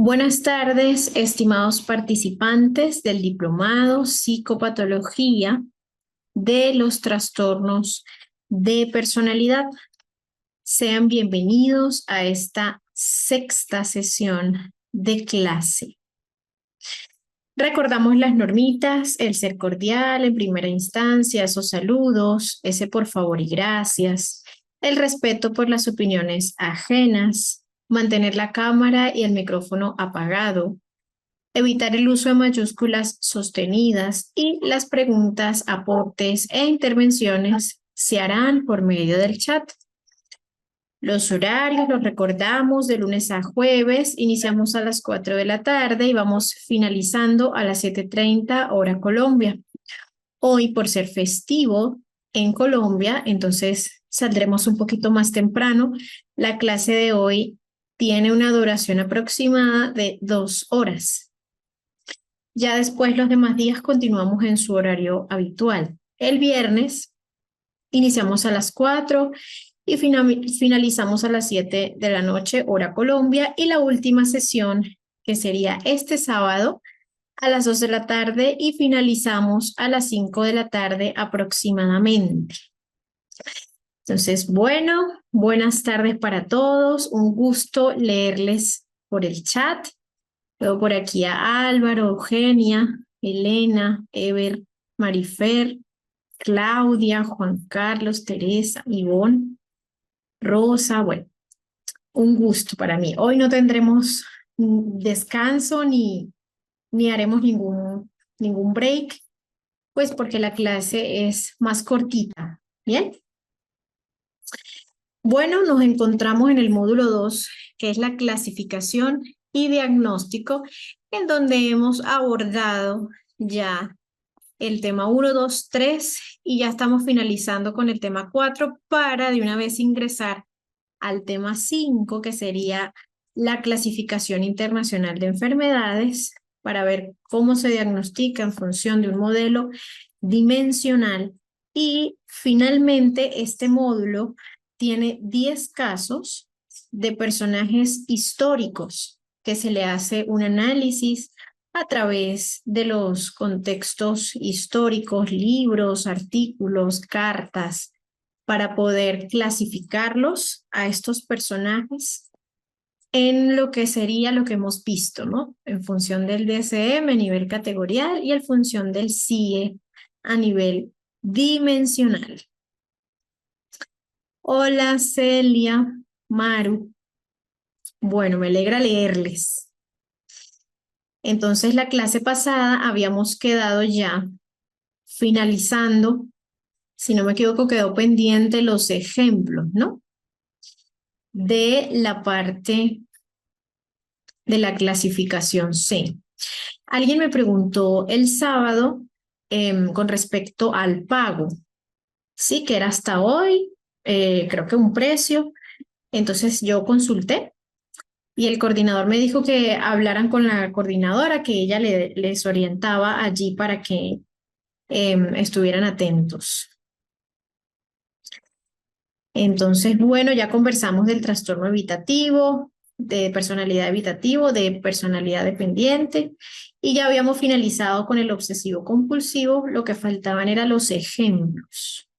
Buenas tardes, estimados participantes del Diplomado Psicopatología de los Trastornos de Personalidad. Sean bienvenidos a esta sexta sesión de clase. Recordamos las normitas, el ser cordial en primera instancia, esos saludos, ese por favor y gracias, el respeto por las opiniones ajenas, mantener la cámara y el micrófono apagado, evitar el uso de mayúsculas sostenidas y las preguntas, aportes e intervenciones se harán por medio del chat. Los horarios los recordamos de lunes a jueves, iniciamos a las 4 de la tarde y vamos finalizando a las 7:30 hora Colombia. Hoy, por ser festivo en Colombia, entonces saldremos un poquito más temprano. La clase de hoy tiene una duración aproximada de 2 horas. Ya después los demás días continuamos en su horario habitual. El viernes iniciamos a las 4 y finalizamos a las 7 de la noche, hora Colombia, y la última sesión, que sería este sábado, a las 2 de la tarde y finalizamos a las 5 de la tarde aproximadamente. Entonces, bueno, buenas tardes para todos. Un gusto leerles por el chat. Veo por aquí a Álvaro, Eugenia, Elena, Ever, Marifer, Claudia, Juan Carlos, Teresa, Ivonne, Rosa. Bueno, un gusto para mí. Hoy no tendremos descanso ni haremos ningún break, pues porque la clase es más cortita. Bien. Bueno, nos encontramos en el módulo 2, que es la clasificación y diagnóstico, en donde hemos abordado ya el tema 1, 2, 3 y ya estamos finalizando con el tema 4 para de una vez ingresar al tema 5, que sería la clasificación internacional de enfermedades, para ver cómo se diagnostica en función de un modelo dimensional. Y finalmente este módulo tiene 10 casos de personajes históricos que se le hace un análisis a través de los contextos históricos, libros, artículos, cartas, para poder clasificarlos a estos personajes en lo que sería lo que hemos visto, ¿no? En función del DSM a nivel categorial y en función del CIE a nivel dimensional. Hola Celia, Maru. Bueno, me alegra leerles. Entonces, la clase pasada habíamos quedado ya finalizando, si no me equivoco, quedó pendiente los ejemplos, ¿no? De la parte de la clasificación C. Alguien me preguntó el sábado con respecto al pago, sí, que era hasta hoy, creo que un precio. Entonces yo consulté y el coordinador me dijo que hablaran con la coordinadora, que ella les orientaba allí para que estuvieran atentos. Entonces, bueno, ya conversamos del trastorno evitativo, de personalidad evitativo, de personalidad dependiente, y ya habíamos finalizado con el obsesivo compulsivo. Lo que faltaban eran los ejemplos.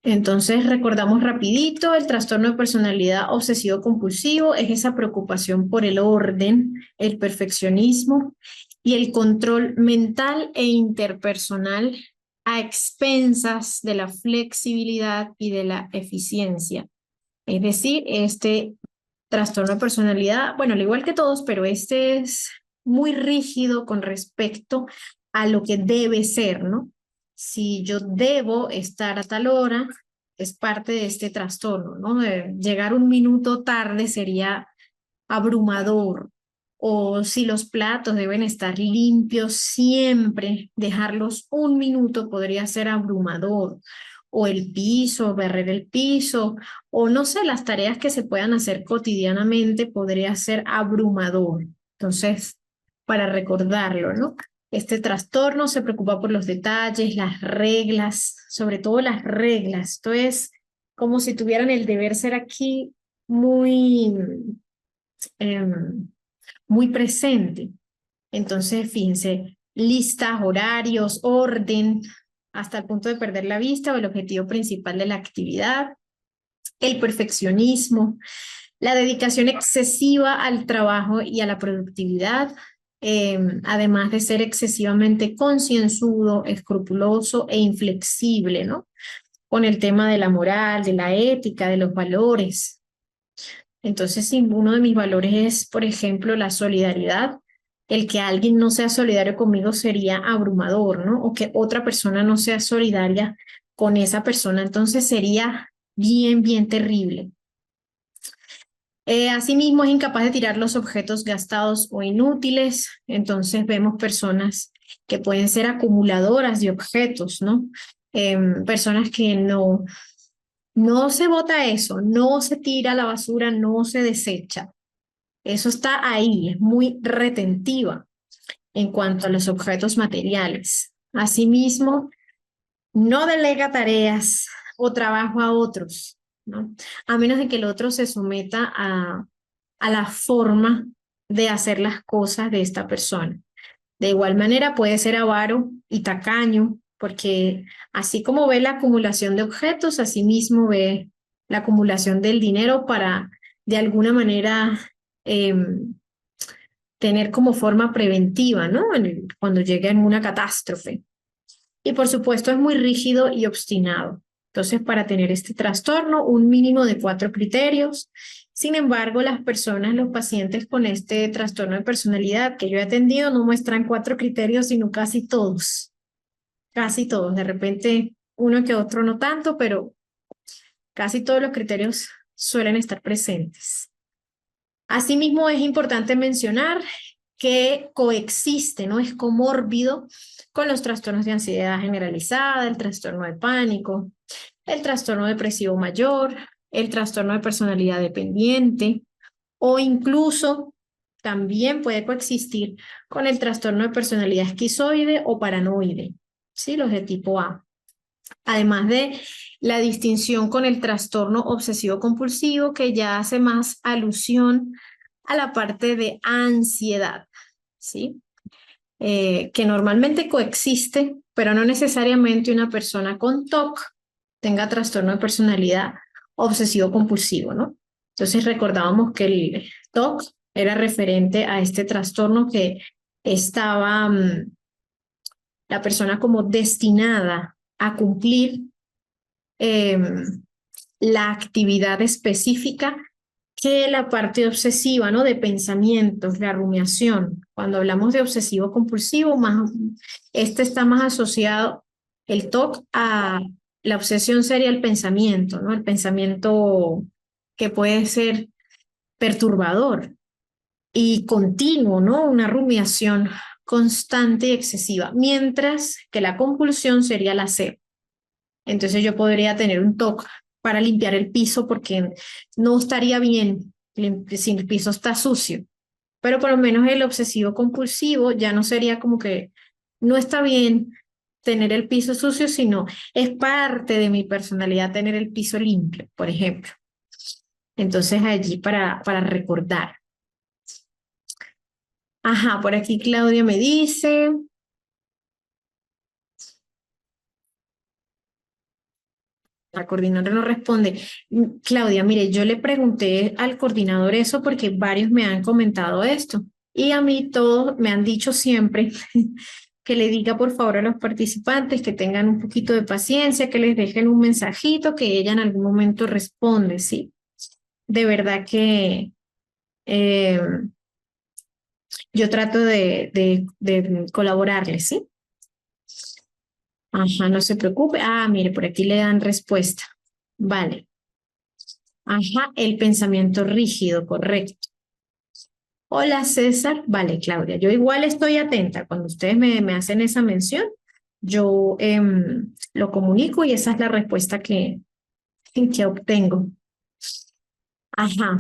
Entonces, recordamos rapidito, el trastorno de personalidad obsesivo compulsivo es esa preocupación por el orden, el perfeccionismo y el control mental e interpersonal a expensas de la flexibilidad y de la eficiencia. Es decir, este trastorno de personalidad, bueno, al igual que todos, pero este es muy rígido con respecto a lo que debe ser, ¿no? Si yo debo estar a tal hora, es parte de este trastorno, ¿no? Llegar un minuto tarde sería abrumador. O si los platos deben estar limpios siempre, dejarlos un minuto podría ser abrumador. O el piso, barrer el piso, o no sé, las tareas que se puedan hacer cotidianamente podría ser abrumador. Entonces, para recordarlo, ¿no? Este trastorno se preocupa por los detalles, las reglas, sobre todo las reglas. Esto es como si tuvieran el deber ser aquí muy muy presente. Entonces, fíjense, listas, horarios, orden, hasta el punto de perder la vista o el objetivo principal de la actividad, el perfeccionismo, la dedicación excesiva al trabajo y a la productividad, además de ser excesivamente concienzudo, escrupuloso e inflexible, ¿no? Con el tema de la moral, de la ética, de los valores. Entonces, si uno de mis valores es, por ejemplo, la solidaridad, el que alguien no sea solidario conmigo sería abrumador, ¿no? O que otra persona no sea solidaria con esa persona, entonces sería bien, bien terrible. Asimismo, es incapaz de tirar los objetos gastados o inútiles. Entonces vemos personas que pueden ser acumuladoras de objetos, ¿no? Personas que no se bota eso, no se tira a la basura, no se desecha. Eso está ahí, es muy retentiva en cuanto a los objetos materiales. Asimismo, no delega tareas o trabajo a otros, ¿no? A menos de que el otro se someta a la forma de hacer las cosas de esta persona. De igual manera puede ser avaro y tacaño, porque así como ve la acumulación de objetos, asimismo ve la acumulación del dinero para de alguna manera tener como forma preventiva, ¿no? Cuando llegue a una catástrofe. Y por supuesto es muy rígido y obstinado. Entonces, para tener este trastorno, un mínimo de 4 criterios. Sin embargo, las personas, los pacientes con este trastorno de personalidad que yo he atendido no muestran 4 criterios, sino casi todos. Casi todos. De repente, uno que otro no tanto, pero casi todos los criterios suelen estar presentes. Asimismo, es importante mencionar que coexiste, ¿no? Es comórbido con los trastornos de ansiedad generalizada, el trastorno de pánico, el trastorno depresivo mayor, el trastorno de personalidad dependiente o incluso también puede coexistir con el trastorno de personalidad esquizoide o paranoide, ¿sí? Los de tipo A. Además de la distinción con el trastorno obsesivo compulsivo, que ya hace más alusión a la parte de ansiedad, ¿sí? Que normalmente coexiste, pero no necesariamente una persona con TOC tenga trastorno de personalidad obsesivo compulsivo, ¿no? Entonces recordábamos que el TOC era referente a este trastorno que estaba la persona como destinada a cumplir eh, la actividad específica que la parte obsesiva, ¿no? De pensamientos, la rumiación. Cuando hablamos de obsesivo compulsivo, más, este está más asociado, el TOC, a la obsesión sería el pensamiento, ¿no? El pensamiento que puede ser perturbador y continuo, ¿no? Una rumiación constante y excesiva, mientras que la compulsión sería la C. Entonces yo podría tener un TOC para limpiar el piso porque no estaría bien si el piso está sucio. Pero por lo menos el obsesivo compulsivo ya no sería como que no está bien tener el piso sucio, sino es parte de mi personalidad tener el piso limpio, por ejemplo. Entonces allí para recordar. Ajá, por aquí Claudia me dice, la coordinadora no responde. Claudia, mire, yo le pregunté al coordinador eso porque varios me han comentado esto y a mí todos me han dicho siempre que le diga por favor a los participantes que tengan un poquito de paciencia, que les dejen un mensajito, que ella en algún momento responde, ¿sí? De verdad que eh, yo trato de colaborarles, ¿sí? Ajá, no se preocupe. Ah, mire, por aquí le dan respuesta. Vale. Ajá, el pensamiento rígido, correcto. Hola César, vale Claudia, yo igual estoy atenta cuando ustedes me hacen esa mención, yo lo comunico y esa es la respuesta que obtengo. Ajá,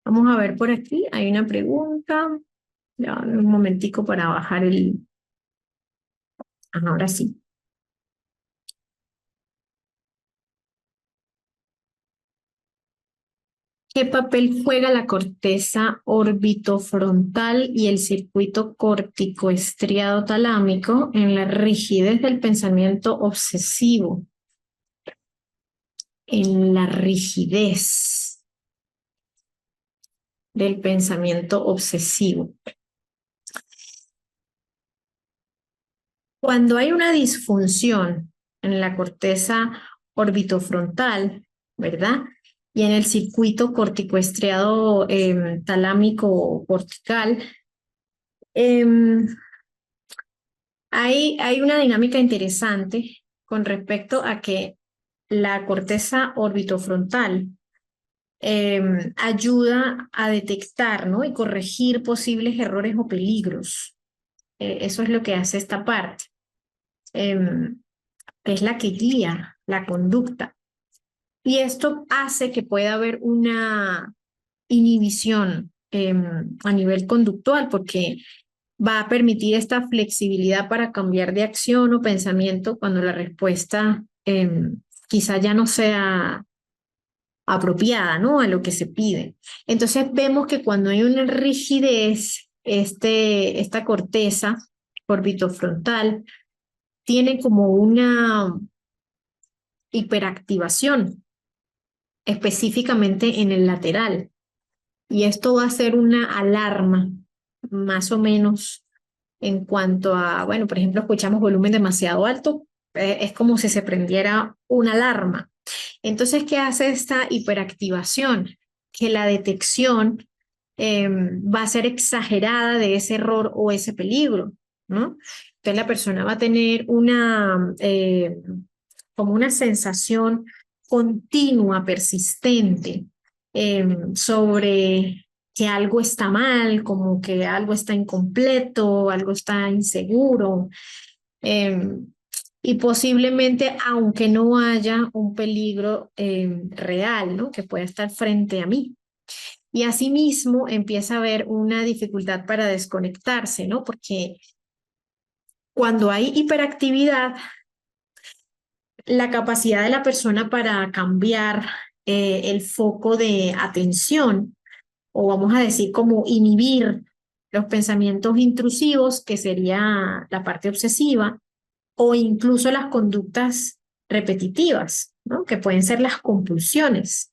vamos a ver por aquí, hay una pregunta, ya, un momentico para bajar ajá, ahora sí. ¿Qué papel juega la corteza orbitofrontal y el circuito córtico-estriado talámico en la rigidez del pensamiento obsesivo? En la rigidez del pensamiento obsesivo. Cuando hay una disfunción en la corteza orbitofrontal, ¿verdad? Y en el circuito corticoestriado talámico cortical, hay una dinámica interesante con respecto a que la corteza orbitofrontal ayuda a detectar, ¿no? Y corregir posibles errores o peligros. Eso es lo que hace esta parte, que es la que guía la conducta. Y esto hace que pueda haber una inhibición a nivel conductual, porque va a permitir esta flexibilidad para cambiar de acción o pensamiento cuando la respuesta quizá ya no sea apropiada, ¿no? A lo que se pide. Entonces vemos que cuando hay una rigidez, esta corteza orbitofrontal tiene como una hiperactivación, específicamente en el lateral. Y esto va a ser una alarma, más o menos, en cuanto a, bueno, por ejemplo, escuchamos volumen demasiado alto, es como si se prendiera una alarma. Entonces, ¿qué hace esta hiperactivación? Que la detección va a ser exagerada de ese error o ese peligro, ¿no? Entonces, la persona va a tener como una sensación continua, persistente, sobre que algo está mal, como que algo está incompleto, algo está inseguro. Y posiblemente, aunque no haya un peligro real, ¿no? Que pueda estar frente a mí. Y asimismo empieza a haber una dificultad para desconectarse, ¿no? Porque cuando hay hiperactividad, la capacidad de la persona para cambiar el foco de atención, o vamos a decir como inhibir los pensamientos intrusivos, que sería la parte obsesiva, o incluso las conductas repetitivas, ¿no? Que pueden ser las compulsiones.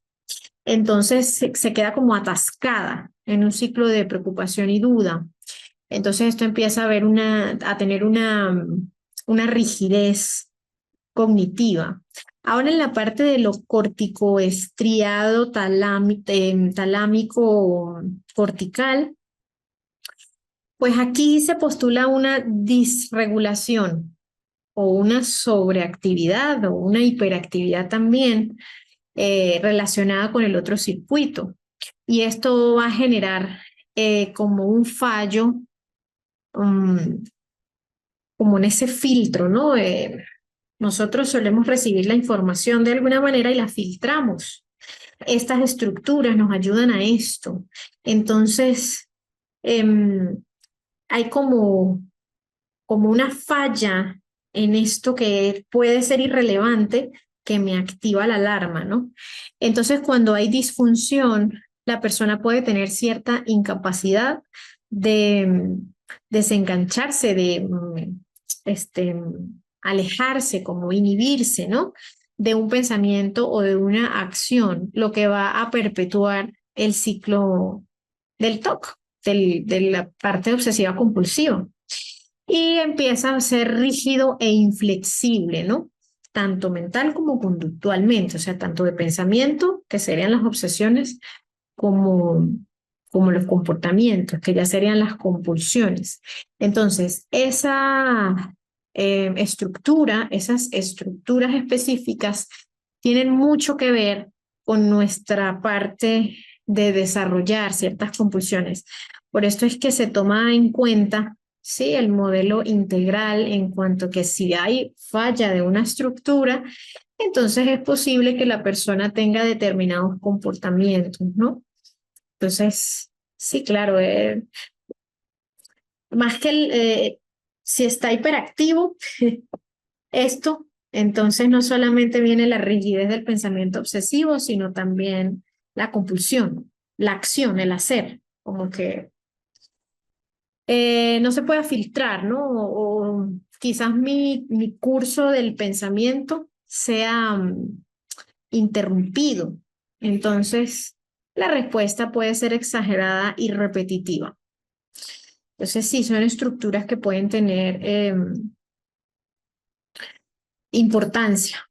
Entonces se queda como atascada en un ciclo de preocupación y duda. Entonces esto empieza a tener una rigidez cognitiva. Ahora en la parte de lo corticoestriado talámico cortical, pues aquí se postula una disregulación o una sobreactividad o una hiperactividad también relacionada con el otro circuito. Y esto va a generar como un fallo, um, como en ese filtro, ¿no? Nosotros solemos recibir la información de alguna manera y la filtramos. Estas estructuras nos ayudan a esto. Entonces, hay como una falla en esto que puede ser irrelevante, que me activa la alarma, ¿no? Entonces, cuando hay disfunción, la persona puede tener cierta incapacidad de desengancharse, de alejarse, como inhibirse, ¿no? De un pensamiento o de una acción, lo que va a perpetuar el ciclo del TOC, de la parte obsesiva compulsiva. Y empieza a ser rígido e inflexible, ¿no? Tanto mental como conductualmente, o sea, tanto de pensamiento, que serían las obsesiones, como los comportamientos, que ya serían las compulsiones. Entonces, esa estructura, esas estructuras específicas, tienen mucho que ver con nuestra parte de desarrollar ciertas compulsiones. Por esto es que se toma en cuenta, sí, el modelo integral, en cuanto que si hay falla de una estructura, entonces es posible que la persona tenga determinados comportamientos, ¿no? Entonces, sí, claro, más que si está hiperactivo esto, entonces no solamente viene la rigidez del pensamiento obsesivo, sino también la compulsión, la acción, el hacer, como que no se pueda filtrar, ¿no? O quizás mi curso del pensamiento sea interrumpido. Entonces, la respuesta puede ser exagerada y repetitiva. Entonces, sí, son estructuras que pueden tener importancia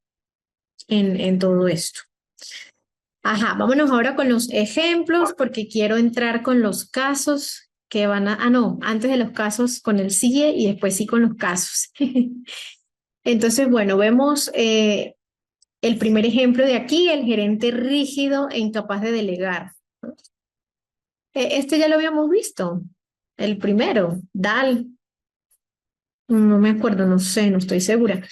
en todo esto. Ajá, vámonos ahora con los ejemplos porque quiero entrar con los casos que van a... Ah, no, antes de los casos con el sigue y después sí con los casos. Entonces, bueno, vemos el primer ejemplo de aquí, el gerente rígido e incapaz de delegar. Este ya lo habíamos visto, el primero, Dal, no me acuerdo, no sé, no estoy segura.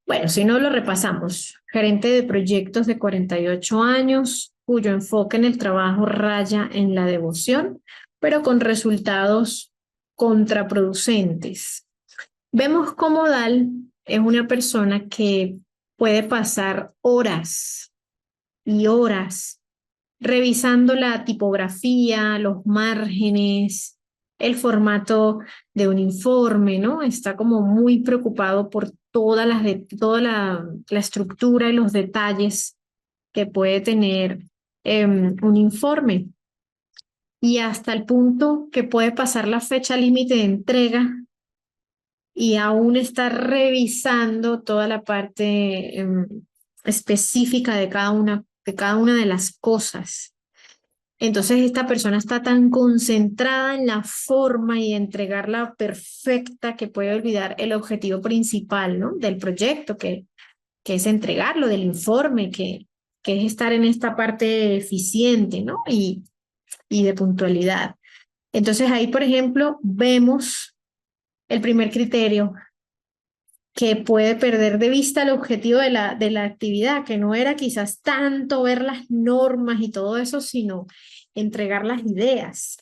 Bueno, si no lo repasamos, gerente de proyectos de 48 años, cuyo enfoque en el trabajo raya en la devoción, pero con resultados contraproducentes. Vemos cómo Dal es una persona que puede pasar horas y horas revisando la tipografía, los márgenes, el formato de un informe, ¿no? Está como muy preocupado por toda la estructura y los detalles que puede tener un informe. Y hasta el punto que puede pasar la fecha límite de entrega y aún está revisando toda la parte específica de cada una de las cosas. Entonces esta persona está tan concentrada en la forma y entregarla perfecta que puede olvidar el objetivo principal, ¿no? Del proyecto, que es entregarlo, del informe, que es estar en esta parte eficiente, ¿no? Y de puntualidad. Entonces ahí, por ejemplo, vemos el primer criterio, que puede perder de vista el objetivo de la actividad, que no era quizás tanto ver las normas y todo eso, sino entregar las ideas.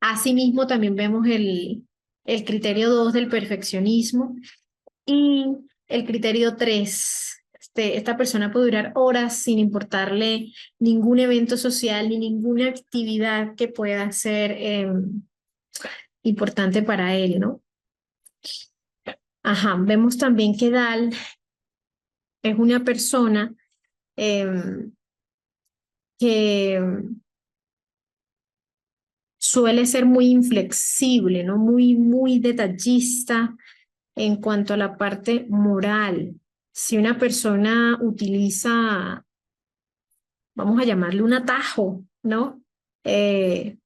Asimismo, también vemos el criterio 2 del perfeccionismo y el criterio 3. Esta persona puede durar horas sin importarle ningún evento social ni ninguna actividad que pueda ser importante para él, ¿no? Ajá, vemos también que Dal es una persona em, que suele ser muy inflexible, ¿no? Muy detallista en cuanto a la parte moral. Si una persona utiliza, vamos a llamarle un atajo, ¿no? Que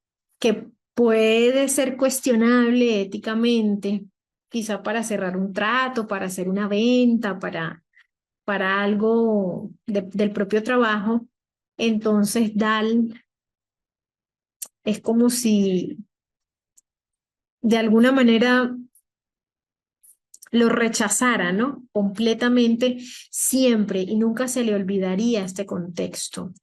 puede ser cuestionable éticamente, quizá para cerrar un trato, para hacer una venta, para algo del propio trabajo, entonces Dal es como si de alguna manera lo rechazara, ¿no? Completamente siempre y nunca se le olvidaría este contexto.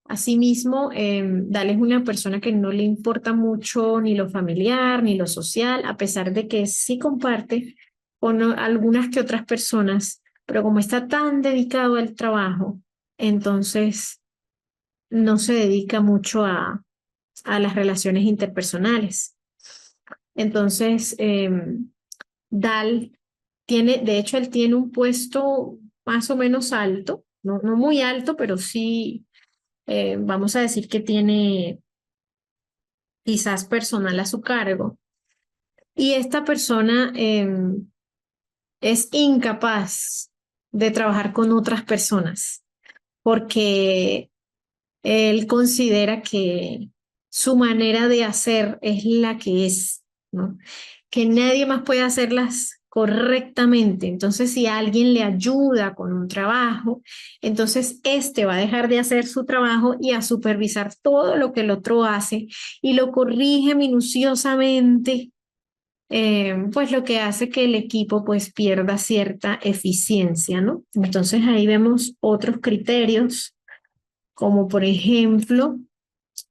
Asimismo, Dal es una persona que no le importa mucho ni lo familiar ni lo social, a pesar de que sí comparte con algunas que otras personas, pero como está tan dedicado al trabajo, entonces no se dedica mucho a las relaciones interpersonales. Entonces, Dal tiene, de hecho, él tiene un puesto más o menos alto, no muy alto, pero sí, vamos a decir que tiene quizás personal a su cargo. Y esta persona es incapaz de trabajar con otras personas porque él considera que su manera de hacer es la que es, ¿no? Que nadie más puede hacerlas correctamente. Entonces, si alguien le ayuda con un trabajo, entonces este va a dejar de hacer su trabajo y a supervisar todo lo que el otro hace y lo corrige minuciosamente, pues lo que hace que el equipo pues pierda cierta eficiencia, ¿no? Entonces ahí vemos otros criterios como por ejemplo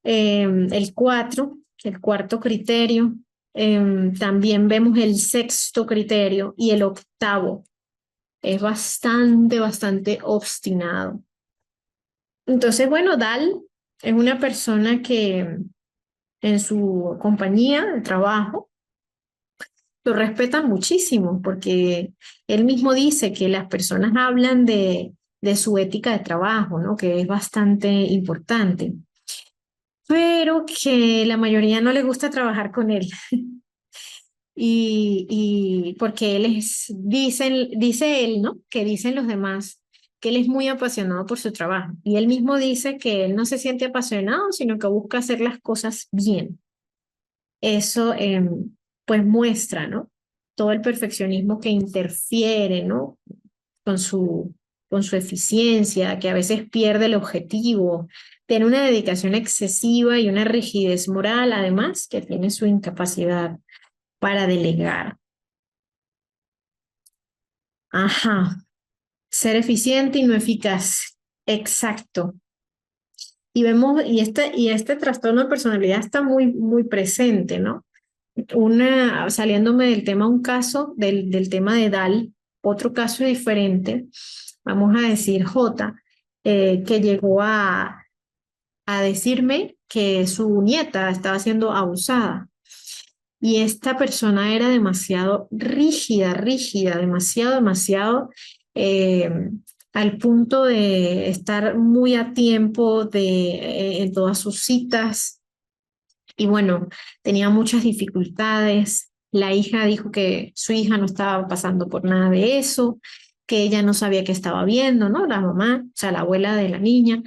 el cuarto criterio. También vemos el sexto criterio y el octavo. Es bastante obstinado. Entonces, bueno, Dal es una persona que en su compañía de trabajo lo respetan muchísimo porque él mismo dice que las personas hablan de su ética de trabajo, ¿no? Que es bastante importante, pero que la mayoría no le gusta trabajar con él. Y porque él dice él, ¿no? Que dicen los demás que él es muy apasionado por su trabajo. Y él mismo dice que él no se siente apasionado, sino que busca hacer las cosas bien. Eso pues muestra, ¿no? Todo el perfeccionismo que interfiere, ¿no? Con con su eficiencia, que a veces pierde el objetivo, tiene una dedicación excesiva y una rigidez moral, además, que tiene su incapacidad para delegar. Ajá, ser eficiente y no eficaz. Exacto. Y vemos, y este trastorno de personalidad está muy presente, ¿no? Saliéndome del tema, un caso del tema de Dal, otro caso diferente, vamos a decir J, que llegó a decirme que su nieta estaba siendo abusada. Y esta persona era demasiado rígida, demasiado, eh, al punto de estar muy a tiempo en todas sus citas. Y bueno, tenía muchas dificultades. La hija dijo que su hija no estaba pasando por nada de eso, que ella no sabía qué estaba viendo, ¿no? La mamá, o sea, la abuela de la niña,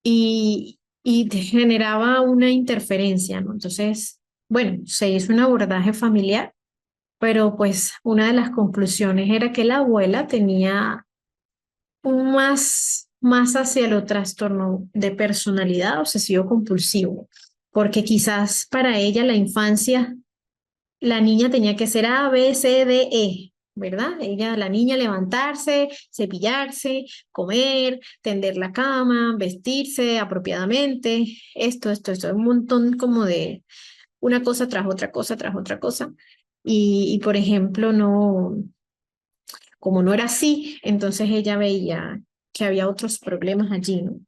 y generaba una interferencia, ¿no? Entonces, bueno, se hizo un abordaje familiar, pero pues una de las conclusiones era que la abuela tenía más hacia lo trastorno de personalidad obsesivo compulsivo, porque quizás para ella la infancia, la niña tenía que ser A, B, C, D, E. ¿Verdad? Ella, la niña levantarse, cepillarse, comer, tender la cama, vestirse apropiadamente, esto, un montón como de una cosa tras otra cosa tras otra cosa. Y por ejemplo, no, como no era así, entonces ella veía que había otros problemas allí, ¿no?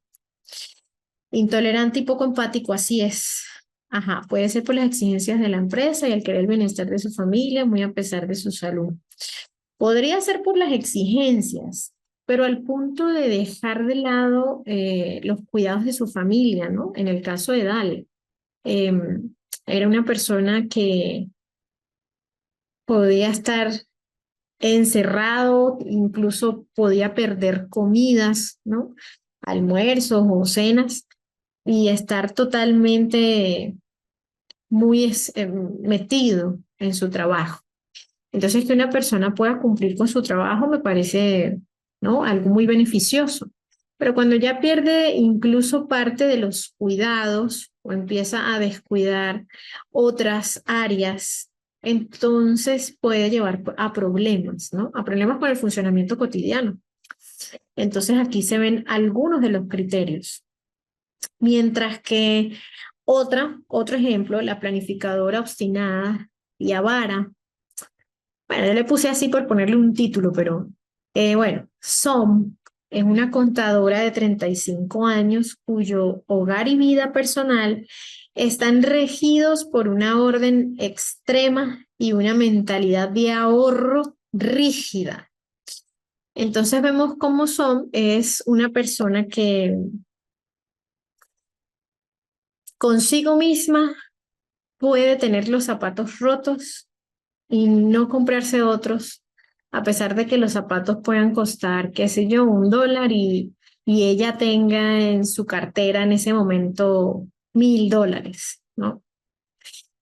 Intolerante y poco empático, así es. Ajá, puede ser por las exigencias de la empresa y el querer el bienestar de su familia, muy a pesar de su salud. Podría ser por las exigencias, pero al punto de dejar de lado los cuidados de su familia, ¿no? En el caso de Dale, eh, era una persona que podía estar encerrado, incluso podía perder comidas, ¿no? Almuerzos o cenas y estar totalmente metido en su trabajo. Entonces, que una persona pueda cumplir con su trabajo me parece, ¿no? Algo muy beneficioso. Pero cuando ya pierde incluso parte de los cuidados o empieza a descuidar otras áreas, entonces puede llevar a problemas, ¿no? A problemas con el funcionamiento cotidiano. Entonces aquí se ven algunos de los criterios. Mientras que otro ejemplo, la planificadora obstinada y avara. Bueno, yo le puse así por ponerle un título, pero bueno, Som es una contadora de 35 años cuyo hogar y vida personal están regidos por una orden extrema y una mentalidad de ahorro rígida. Entonces vemos cómo Som es una persona que consigo misma puede tener los zapatos rotos y no comprarse otros, a pesar de que los zapatos puedan costar, qué sé yo, $1 y ella tenga en su cartera en ese momento $1.000, ¿no?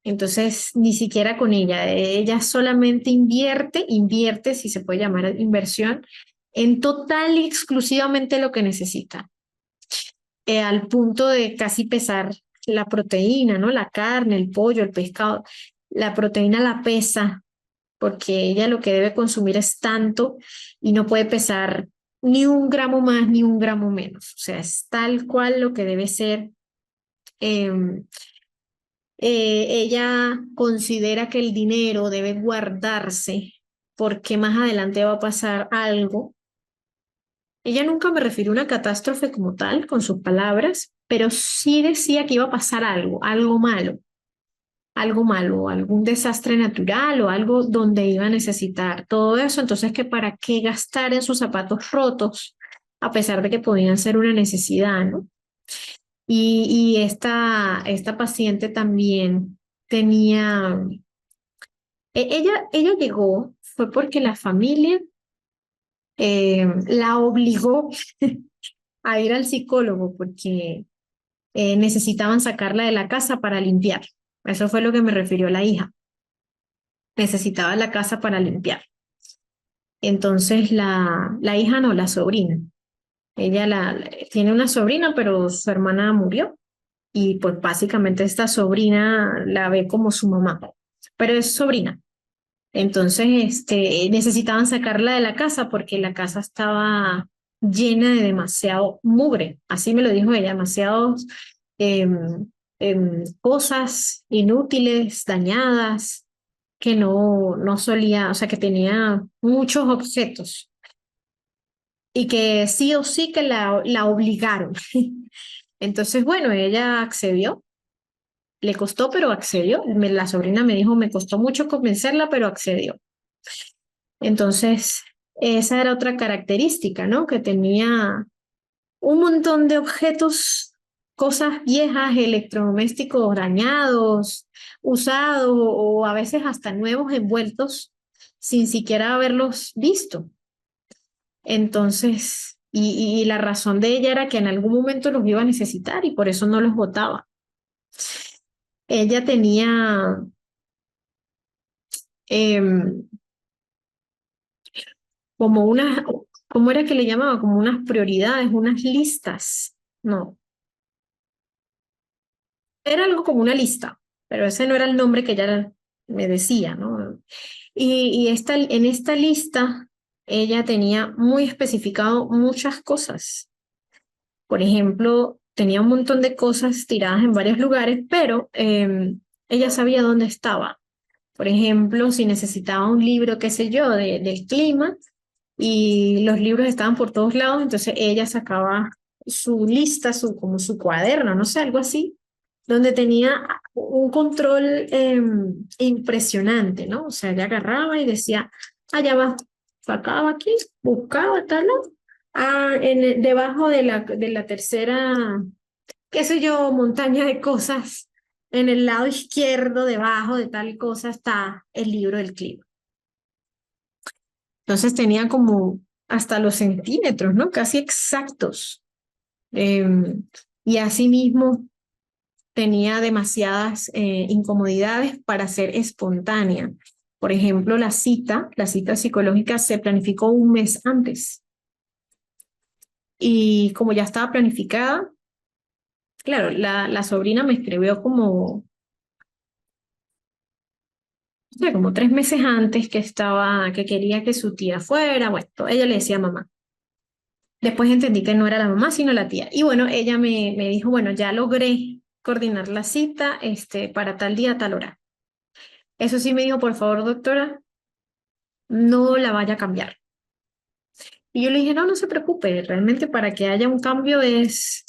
Entonces, ni siquiera con ella solamente invierte, si se puede llamar inversión, en total y exclusivamente lo que necesita, al punto de casi pesar la proteína, ¿no? La carne, el pollo, el pescado. La proteína la pesa porque ella lo que debe consumir es tanto y no puede pesar ni 1 gramo más ni 1 gramo menos. O sea, es tal cual lo que debe ser. Eh, Ella considera que el dinero debe guardarse porque más adelante va a pasar algo Ella nunca me refirió a una catástrofe como tal, con sus palabras, pero sí decía que iba a pasar algo, algo malo, algún desastre natural o algo donde iba a necesitar todo eso. Entonces, que para qué gastar en sus zapatos rotos, a pesar de que podían ser una necesidad, ¿no? Y esta paciente también tenía, ella llegó, fue porque la familia la obligó a ir al psicólogo porque necesitaban sacarla de la casa para limpiar. Eso fue lo que me refirió la hija. Necesitaba la casa para limpiar. Entonces la hija no, la sobrina. Ella tiene una sobrina, pero su hermana murió y pues básicamente esta sobrina la ve como su mamá, pero es sobrina. Entonces, necesitaban sacarla de la casa porque la casa estaba llena de demasiado mugre. Así me lo dijo ella, demasiados cosas inútiles, dañadas, que no solía, o sea, que tenía muchos objetos y que sí o sí que la obligaron. Entonces, bueno, ella accedió. Le costó, pero accedió. La sobrina me dijo, me costó mucho convencerla, pero accedió. Entonces, esa era otra característica, ¿no? Que tenía un montón de objetos, cosas viejas, electrodomésticos dañados, usados o a veces hasta nuevos envueltos sin siquiera haberlos visto. Entonces, y la razón de ella era que en algún momento los iba a necesitar y por eso no los botaba. Ella tenía em, como unas, ¿cómo era que le llamaba? Como unas prioridades, unas listas. No, era algo como una lista, pero ese no era el nombre que ella me decía, ¿no? En esta lista ella tenía muy especificado muchas cosas. Por ejemplo, tenía un montón de cosas tiradas en varios lugares, pero ella sabía dónde estaba. Por ejemplo, si necesitaba un libro, qué sé yo, del clima, y los libros estaban por todos lados, entonces ella sacaba su lista, como su cuaderno, no sé, algo así, donde tenía un control impresionante, ¿no? O sea, ella agarraba y decía, allá va, sacaba aquí, buscaba tal, debajo de la tercera, qué sé yo, montaña de cosas, en el lado izquierdo, debajo de tal cosa, está el libro del clima. Entonces tenía como hasta los centímetros, ¿no? Casi exactos. Y asimismo tenía demasiadas incomodidades para ser espontánea. Por ejemplo, la cita psicológica se planificó un mes antes. Y como ya estaba planificada, claro, la sobrina me escribió como, o sea, como 3 meses antes que quería que su tía fuera. Bueno, ella le decía mamá. Después entendí que no era la mamá, sino la tía. Y bueno, ella me dijo, bueno, ya logré coordinar la cita, para tal día, tal hora. Eso sí me dijo, por favor, doctora, no la vaya a cambiar. Y yo le dije, no, no se preocupe, realmente para que haya un cambio es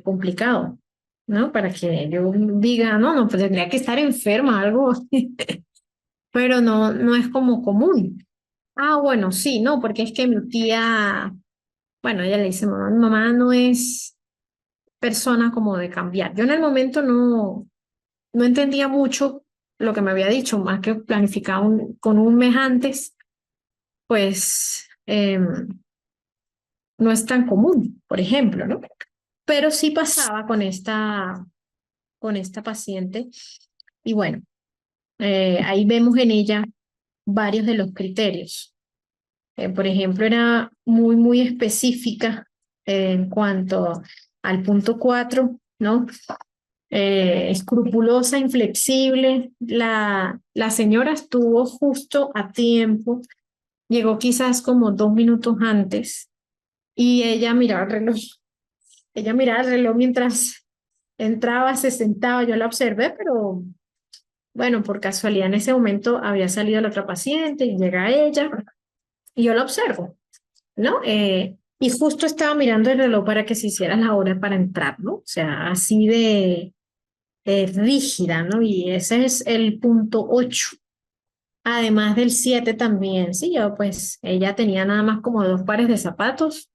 complicado, ¿no? Para que yo diga, no, no, pues tendría que estar enferma, algo, pero no es como común. Ah, bueno, sí, no, porque es que mi tía, bueno, ella le dice, mamá, mi mamá no es persona como de cambiar. Yo en el momento no entendía mucho lo que me había dicho, más que planificaba con un mes antes, pues no es tan común, por ejemplo, ¿no? Pero sí pasaba con esta paciente y bueno, ahí vemos en ella varios de los criterios. Por ejemplo, era muy, muy específica en cuanto al punto 4, ¿no? Escrupulosa, inflexible. La señora estuvo justo a tiempo, llegó quizás como 2 minutos antes y ella miraba el reloj. Ella miraba el reloj mientras entraba, se sentaba, yo la observé, pero bueno, por casualidad en ese momento había salido la otra paciente y llega ella y yo la observo. ¿no? Y justo estaba mirando el reloj para que se hiciera la hora para entrar, ¿no? O sea, así de rígida, ¿no? Y ese es el punto 8. Además del 7 también, sí, yo pues ella tenía nada más como dos pares de zapatos.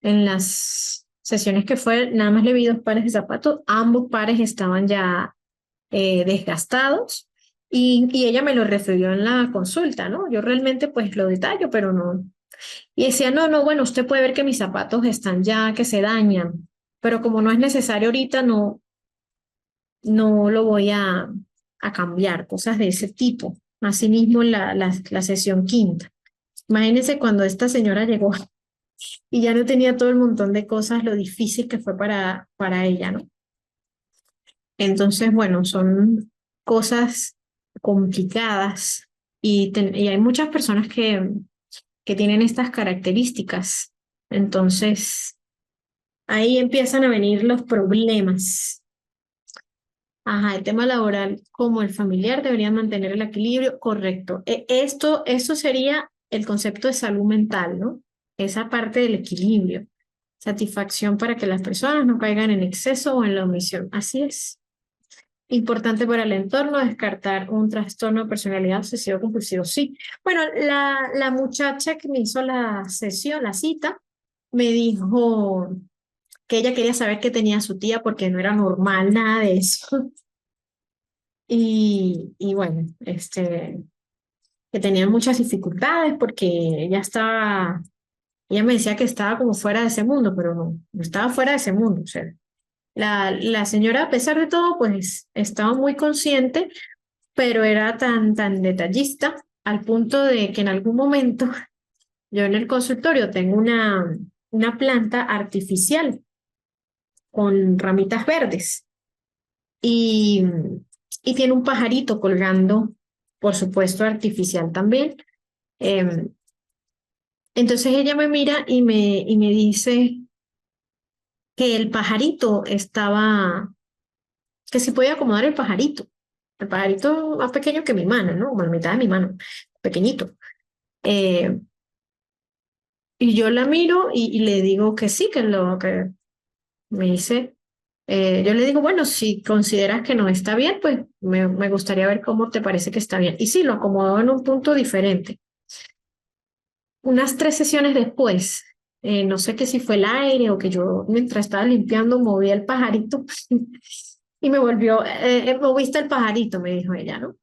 En las sesiones que fue, nada más le vi dos pares de zapatos, ambos pares estaban ya desgastados y ella me lo refirió en la consulta, ¿no? Yo realmente pues lo detallo, pero no. Y decía, no, no, bueno, usted puede ver que mis zapatos están ya, que se dañan, pero como no es necesario ahorita, no, no lo voy a cambiar, cosas de ese tipo. Asimismo, la sesión quinta. Imagínense cuando esta señora llegó y ya no tenía todo el montón de cosas, lo difícil que fue para ella, ¿no? Entonces, bueno, son cosas complicadas y hay muchas personas que tienen estas características. Entonces, ahí empiezan a venir los problemas. Ajá, el tema laboral como el familiar deberían mantener el equilibrio correcto. Esto sería el concepto de salud mental, ¿no? Esa parte del equilibrio. Satisfacción para que las personas no caigan en exceso o en la omisión. Así es. Importante para el entorno descartar un trastorno de personalidad obsesivo compulsivo. Sí. Bueno, la muchacha que me hizo la sesión, la cita, me dijo que ella quería saber qué tenía su tía porque no era normal nada de eso. Y bueno, que tenía muchas dificultades porque ella me decía que estaba como fuera de ese mundo, pero no, no estaba fuera de ese mundo. O sea, la señora, a pesar de todo, pues estaba muy consciente, pero era tan detallista al punto de que en algún momento yo en el consultorio tengo una planta artificial con ramitas verdes y, y tiene un pajarito colgando, por supuesto, artificial también. Em, entonces ella me mira y me dice que el pajarito estaba, que si podía acomodar el pajarito más pequeño que mi mano, ¿no? Como la mitad de mi mano, pequeñito. Eh, y yo la miro y le digo que sí, que lo que me dice, yo le digo, bueno, si consideras que no está bien, pues me gustaría ver cómo te parece que está bien. Y sí, lo acomodó en un punto diferente. Unas 3 sesiones después, no sé que si fue el aire o que yo mientras estaba limpiando moví el pajarito y me volvió, moviste el pajarito, me dijo ella, ¿no? O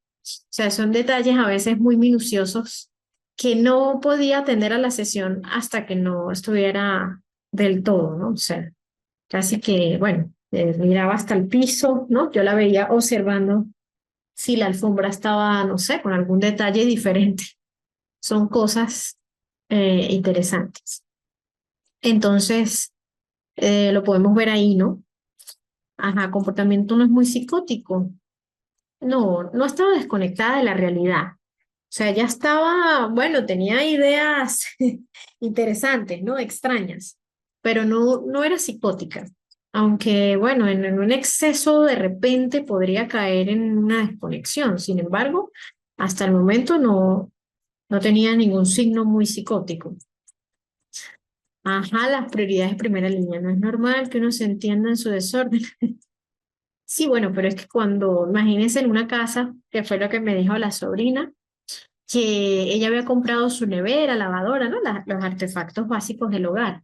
sea, son detalles a veces muy minuciosos que no podía atender a la sesión hasta que no estuviera del todo, ¿no? O sea, casi que, bueno, miraba hasta el piso, ¿no? Yo la veía observando si la alfombra estaba, no sé, con algún detalle diferente. Son cosas interesantes. Entonces, lo podemos ver ahí, ¿no? Ajá, comportamiento no es muy psicótico. No, no estaba desconectada de la realidad. O sea, ya estaba, bueno, tenía ideas interesantes, ¿no? Extrañas, pero no era psicótica. Aunque, bueno, en un exceso de repente podría caer en una desconexión. Sin embargo, hasta el momento no tenía ningún signo muy psicótico. Ajá, las prioridades de primera línea. No es normal que uno se entienda en su desorden. Sí, bueno, pero es que cuando, imagínense en una casa, que fue lo que me dijo la sobrina, que ella había comprado su nevera, lavadora, ¿no? Los artefactos básicos del hogar.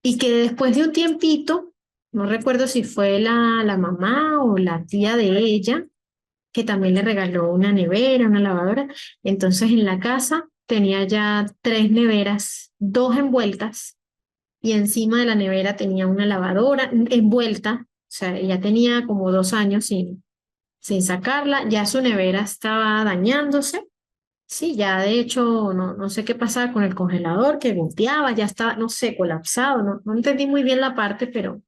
Y que después de un tiempito, no recuerdo si fue la mamá o la tía de ella, que también le regaló una nevera, una lavadora. Entonces en la casa tenía ya 3 neveras, dos envueltas, y encima de la nevera tenía una lavadora envuelta. O sea, ella tenía como 2 años sin sacarla, ya su nevera estaba dañándose. Sí, ya de hecho no sé qué pasaba con el congelador, que goteaba, ya estaba, no sé, colapsado, no entendí muy bien la parte, pero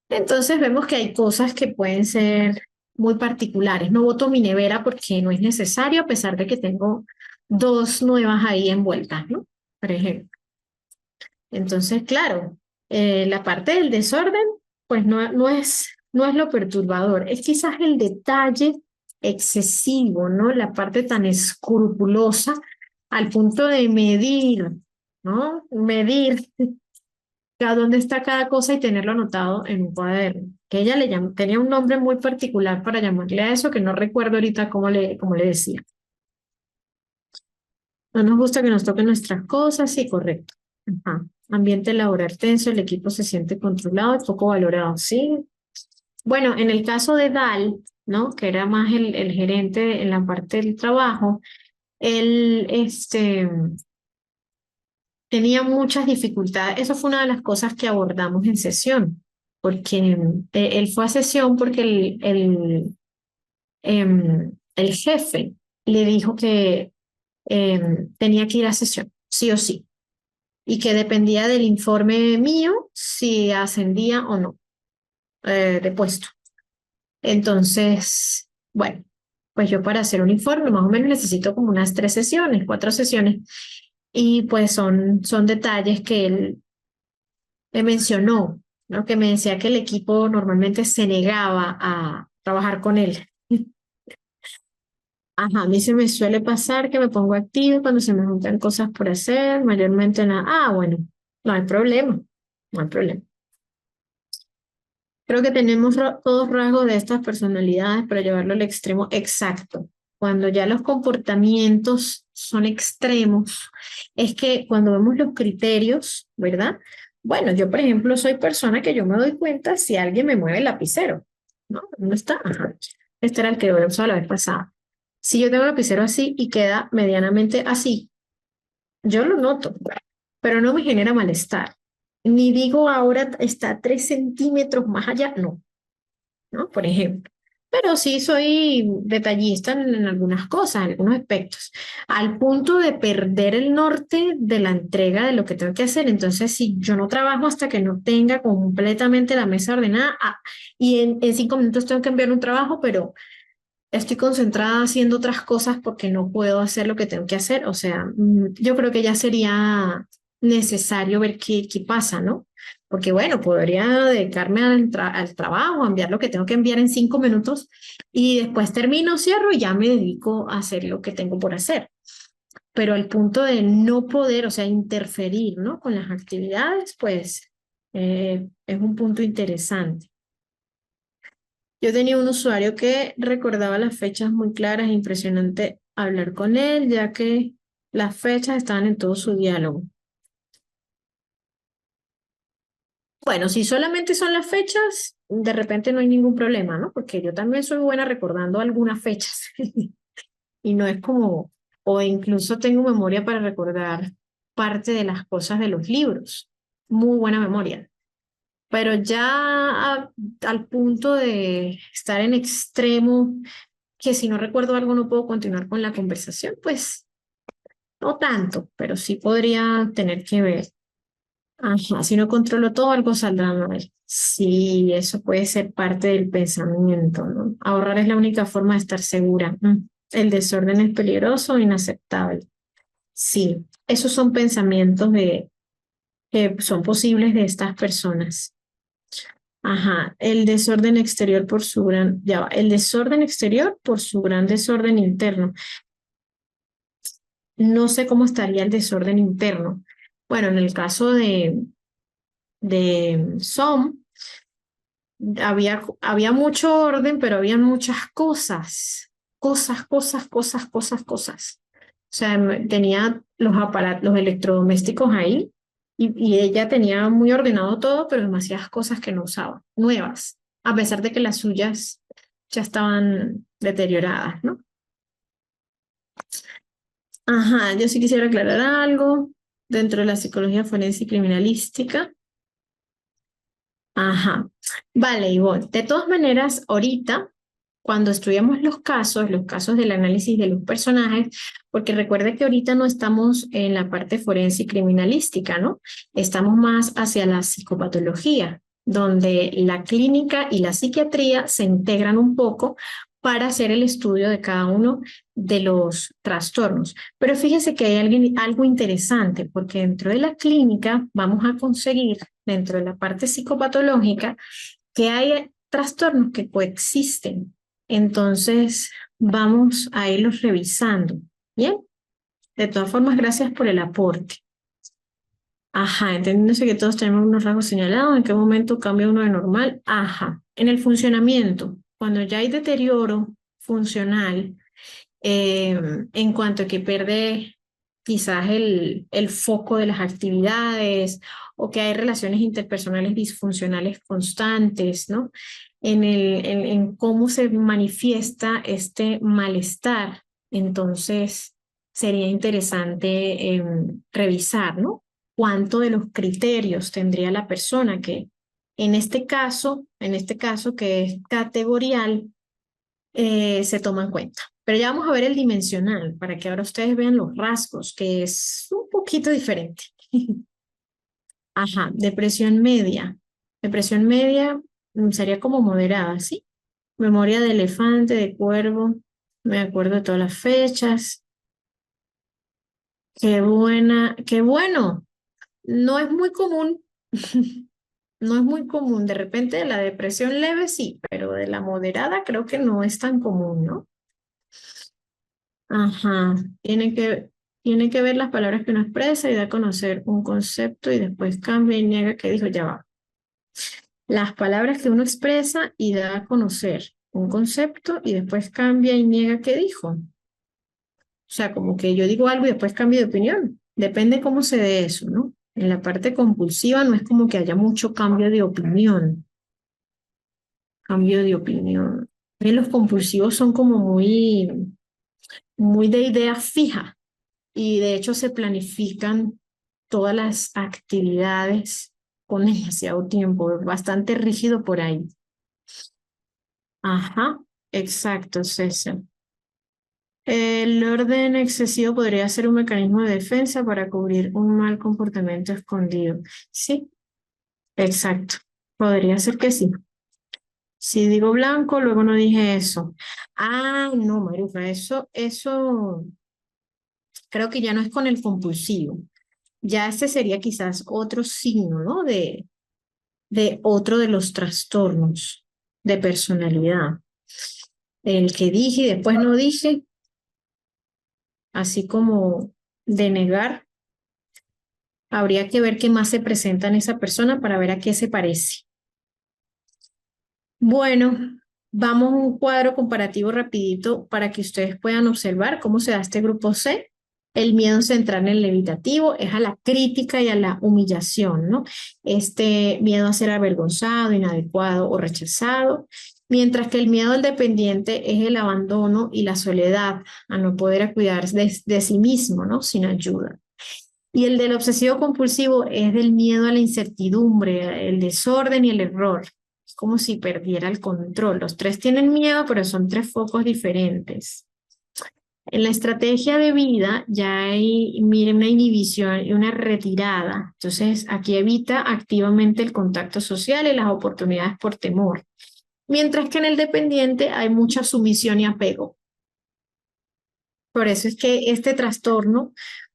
entonces vemos que hay cosas que pueden ser muy particulares. No boto mi nevera porque no es necesario, a pesar de que tengo dos nuevas ahí envueltas, ¿no? Por ejemplo. Entonces, claro, la parte del desorden, pues no es lo perturbador, es quizás el detalle excesivo, ¿no? La parte tan escrupulosa al punto de medir. ¿no? Medir dónde está cada cosa y tenerlo anotado en un cuaderno. Que ella tenía un nombre muy particular para llamarle a eso, que no recuerdo ahorita cómo le decía. No nos gusta que nos toquen nuestras cosas, sí, correcto. Ajá. Ambiente laboral tenso, el equipo se siente controlado y poco valorado, sí. Bueno, en el caso de Dal, ¿no? Que era más el gerente en la parte del trabajo, él, tenía muchas dificultades. Eso fue una de las cosas que abordamos en sesión, porque él fue a sesión porque el jefe le dijo que tenía que ir a sesión, sí o sí, y que dependía del informe mío si ascendía o no de puesto. Entonces, bueno, pues yo para hacer un informe más o menos necesito como unas 3 sesiones, 4 sesiones, y pues son detalles que él me mencionó, ¿no? Que me decía que el equipo normalmente se negaba a trabajar con él. Ajá, a mí se me suele pasar que me pongo activo cuando se me juntan cosas por hacer, mayormente nada. Ah, bueno, no hay problema, no hay problema. Creo que tenemos todos rasgos de estas personalidades para llevarlo al extremo exacto. Cuando ya los comportamientos son extremos, es que cuando vemos los criterios, ¿verdad? Bueno, yo, por ejemplo, soy persona que yo me doy cuenta si alguien me mueve el lapicero, ¿no? ¿Dónde está? Ajá. Este era el que usaba la vez pasada. Si yo tengo el lapicero así y queda medianamente así, yo lo noto, pero no me genera malestar. Ni digo ahora está 3 centímetros más allá, no, ¿no? Por ejemplo. Pero sí soy detallista en algunas cosas, en algunos aspectos, al punto de perder el norte de la entrega de lo que tengo que hacer. Entonces, si yo no trabajo hasta que no tenga completamente la mesa ordenada, y en 5 minutos tengo que enviar un trabajo, pero estoy concentrada haciendo otras cosas porque no puedo hacer lo que tengo que hacer. O sea, yo creo que ya sería necesario ver qué pasa, ¿no? Porque bueno, podría dedicarme al trabajo, a enviar lo que tengo que enviar en 5 minutos y después termino, cierro y ya me dedico a hacer lo que tengo por hacer. Pero al punto de no poder, o sea, interferir, ¿no? Con las actividades, pues es un punto interesante. Yo tenía un usuario que recordaba las fechas muy claras, e impresionante hablar con él, ya que las fechas estaban en todo su diálogo. Bueno, si solamente son las fechas, de repente no hay ningún problema, ¿no? Porque yo también soy buena recordando algunas fechas y no es como, o incluso tengo memoria para recordar parte de las cosas de los libros. Muy buena memoria. Pero ya al punto de estar en extremo que si no recuerdo algo no puedo continuar con la conversación, pues no tanto, pero sí podría tener que ver. Ajá, si no controlo todo, algo saldrá mal. Sí, eso puede ser parte del pensamiento, ¿no? Ahorrar es la única forma de estar segura. El desorden es peligroso e inaceptable. Sí, esos son pensamientos que son posibles de estas personas. Ajá, el desorden exterior por su gran, ya va, el desorden exterior por su gran desorden interno. No sé cómo estaría el desorden interno. Bueno, en el caso de SOM, había mucho orden, pero había muchas cosas, cosas. O sea, tenía los aparatos, los electrodomésticos ahí y ella tenía muy ordenado todo, pero demasiadas cosas que no usaba, nuevas, a pesar de que las suyas ya estaban deterioradas, ¿no? Ajá, yo sí quisiera aclarar algo dentro de la psicología forense y criminalística. Ajá, vale, Ivonne. De todas maneras, ahorita, cuando estudiamos los casos del análisis de los personajes, porque recuerde que ahorita no estamos en la parte forense y criminalística, ¿no? Estamos más hacia la psicopatología, donde la clínica y la psiquiatría se integran un poco para hacer el estudio de cada uno de los trastornos. Pero fíjese que hay algo interesante, porque dentro de la clínica vamos a conseguir, dentro de la parte psicopatológica, que hay trastornos que coexisten. Entonces, vamos a irlos revisando. Bien, de todas formas, gracias por el aporte. Ajá, entendiéndose que todos tenemos unos rasgos señalados, ¿en qué momento cambia uno de normal? Ajá, en el funcionamiento, cuando ya hay deterioro funcional, en cuanto a que pierde quizás el foco de las actividades o que hay relaciones interpersonales disfuncionales constantes, ¿no? En cómo se manifiesta este malestar. Entonces, sería interesante revisar, ¿no? Cuánto de los criterios tendría la persona que en este caso que es categorial, se toma en cuenta. Pero ya vamos a ver el dimensional para que ahora ustedes vean los rasgos, que es un poquito diferente. Ajá, depresión media. Depresión media sería como moderada, ¿sí? Memoria de elefante, de cuervo. Me acuerdo de todas las fechas. Qué buena, qué bueno. No es muy común. No es muy común. De repente de la depresión leve sí, pero de la moderada creo que no es tan común, ¿no? Ajá, tiene que ver las palabras que uno expresa y da a conocer un concepto y después cambia y niega que dijo, ya va. Las palabras que uno expresa y da a conocer un concepto y después cambia y niega que dijo. O sea, como que yo digo algo y después cambio de opinión. Depende cómo se dé eso, ¿no? En la parte compulsiva no es como que haya mucho cambio de opinión. Cambio de opinión. Los compulsivos son como muy de idea fija. Y de hecho se planifican todas las actividades con demasiado tiempo, bastante rígido por ahí. Ajá, exacto, César. El orden excesivo podría ser un mecanismo de defensa para cubrir un mal comportamiento escondido. Sí, exacto. Podría ser que sí. Si digo blanco, luego no dije eso. Ah, no, Maruja, eso creo que ya no es con el compulsivo. Ya este sería quizás otro signo, ¿no? De otro de los trastornos de personalidad. El que dije y después no dije, así como de negar, habría que ver qué más se presenta en esa persona para ver a qué se parece. Bueno, vamos a un cuadro comparativo rapidito para que ustedes puedan observar cómo se da este grupo C. El miedo central en el evitativo es a la crítica y a la humillación, ¿no? Este miedo a ser avergonzado, inadecuado o rechazado, mientras que el miedo al dependiente es el abandono y la soledad, a no poder cuidar de sí mismo, ¿no? Sin ayuda. Y el del obsesivo compulsivo es del miedo a la incertidumbre, el desorden y el error. Es como si perdiera el control. Los tres tienen miedo, pero son tres focos diferentes. En la estrategia de vida ya hay, miren, una inhibición y una retirada. Entonces, aquí evita activamente el contacto social y las oportunidades por temor. Mientras que en el dependiente hay mucha sumisión y apego. Por eso es que este trastorno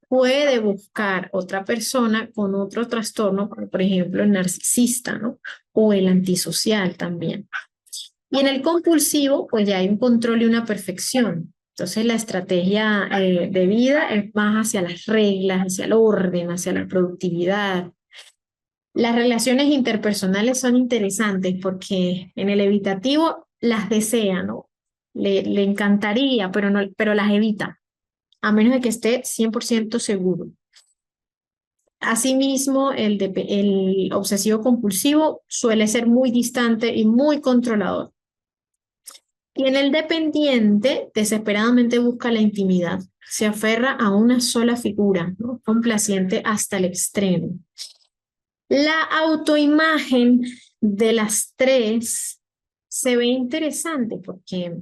puede buscar otra persona con otro trastorno, como por ejemplo el narcisista, ¿no? O el antisocial también. Y en el compulsivo, pues ya hay un control y una perfección. Entonces la estrategia de vida es más hacia las reglas, hacia el orden, hacia la productividad. Las relaciones interpersonales son interesantes porque en el evitativo las desea, ¿no? Le encantaría, pero, no, pero las evita, a menos de que esté 100% seguro. Asimismo, el obsesivo compulsivo suele ser muy distante y muy controlador. Y en el dependiente, desesperadamente busca la intimidad, se aferra a una sola figura, ¿no? Complaciente hasta el extremo. La autoimagen de las tres se ve interesante porque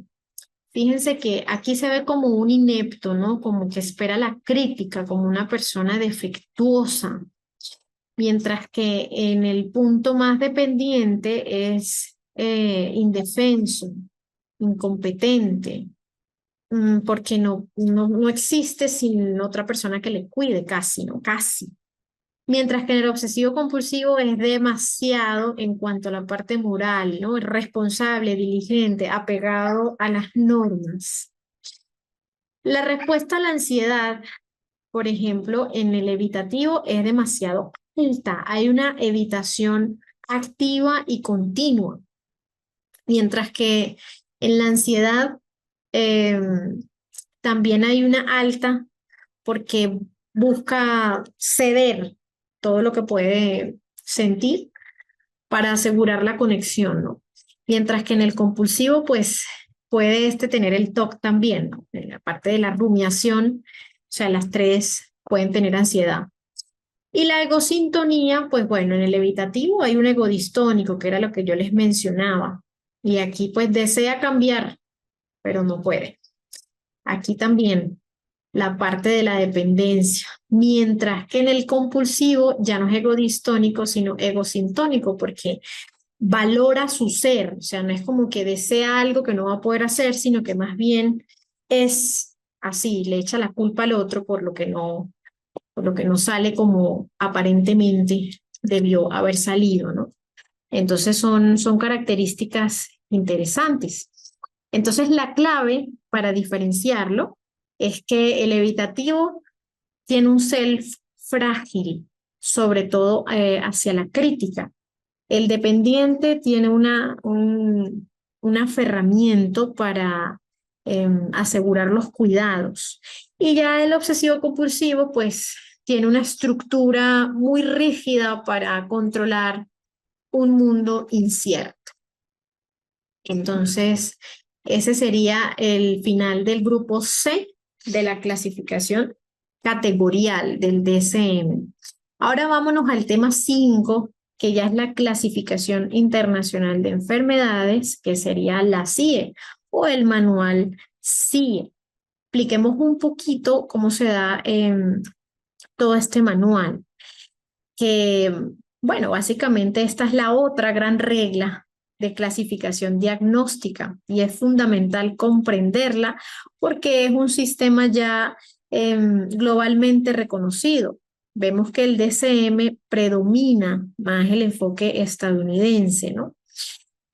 fíjense que aquí se ve como un inepto, ¿no? Como que espera la crítica, como una persona defectuosa, mientras que en el punto más dependiente es indefenso, incompetente, porque no existe sin otra persona que le cuide, casi, ¿no? Casi. Mientras que en el obsesivo compulsivo es demasiado en cuanto a la parte moral, ¿no? Responsable, diligente, apegado a las normas. La respuesta a la ansiedad, por ejemplo, en el evitativo es demasiado alta, hay una evitación activa y continua, mientras que en la ansiedad eh, también hay una alta porque busca ceder todo lo que puede sentir para asegurar la conexión, ¿no? Mientras que en el compulsivo, pues puede tener el TOC también, ¿no? En la parte de la rumiación, o sea, las tres pueden tener ansiedad. Y la egosintonía, pues bueno, en el evitativo hay un ego distónico, que era lo que yo les mencionaba. Y aquí pues desea cambiar, pero no puede. Aquí también la parte de la dependencia, mientras que en el compulsivo ya no es ego distónico, sino ego sintónico, porque valora su ser, o sea, no es como que desea algo que no va a poder hacer, sino que más bien es así, le echa la culpa al otro por lo que no sale como aparentemente debió haber salido, ¿no? Entonces son características interesantes. Entonces la clave para diferenciarlo es que el evitativo tiene un self frágil, sobre todo hacia la crítica. El dependiente tiene un aferramiento para asegurar los cuidados. Y ya el obsesivo compulsivo, pues, tiene una estructura muy rígida para controlar un mundo incierto. Entonces, ese sería el final del grupo C de la clasificación categorial del DSM. Ahora vámonos al tema 5, que ya es la clasificación internacional de enfermedades, que sería la CIE o el manual CIE. Expliquemos un poquito cómo se da todo este manual, que, bueno, básicamente esta es la otra gran regla de clasificación diagnóstica y es fundamental comprenderla porque es un sistema ya globalmente reconocido. Vemos que el DSM predomina más el enfoque estadounidense, ¿no?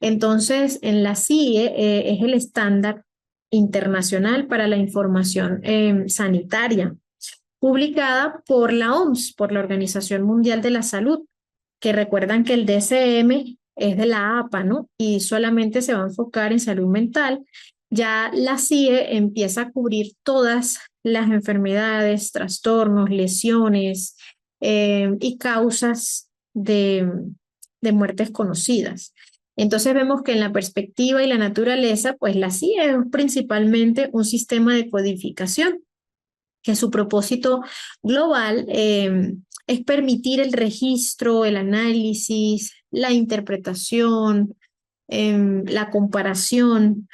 Entonces, en la CIE es el estándar internacional para la información sanitaria, publicada por la OMS, por la Organización Mundial de la Salud, que recuerdan que el DSM es de la APA, ¿no? Y solamente se va a enfocar en salud mental. Ya la CIE empieza a cubrir todas las enfermedades, trastornos, lesiones y causas de muertes conocidas. Entonces vemos que en la perspectiva y la naturaleza, pues la CIE es principalmente un sistema de codificación que su propósito global es permitir el registro, el análisis, la interpretación, la comparación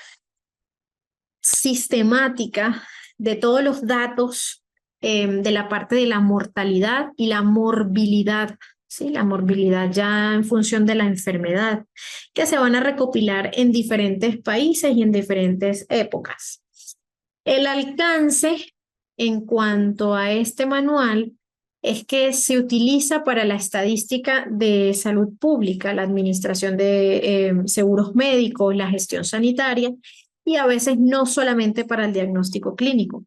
sistemática de todos los datos de la parte de la mortalidad y la morbilidad, ¿sí? La morbilidad ya en función de la enfermedad, que se van a recopilar en diferentes países y en diferentes épocas. El alcance en cuanto a este manual es que se utiliza para la estadística de salud pública, la administración de seguros médicos, la gestión sanitaria y a veces no solamente para el diagnóstico clínico.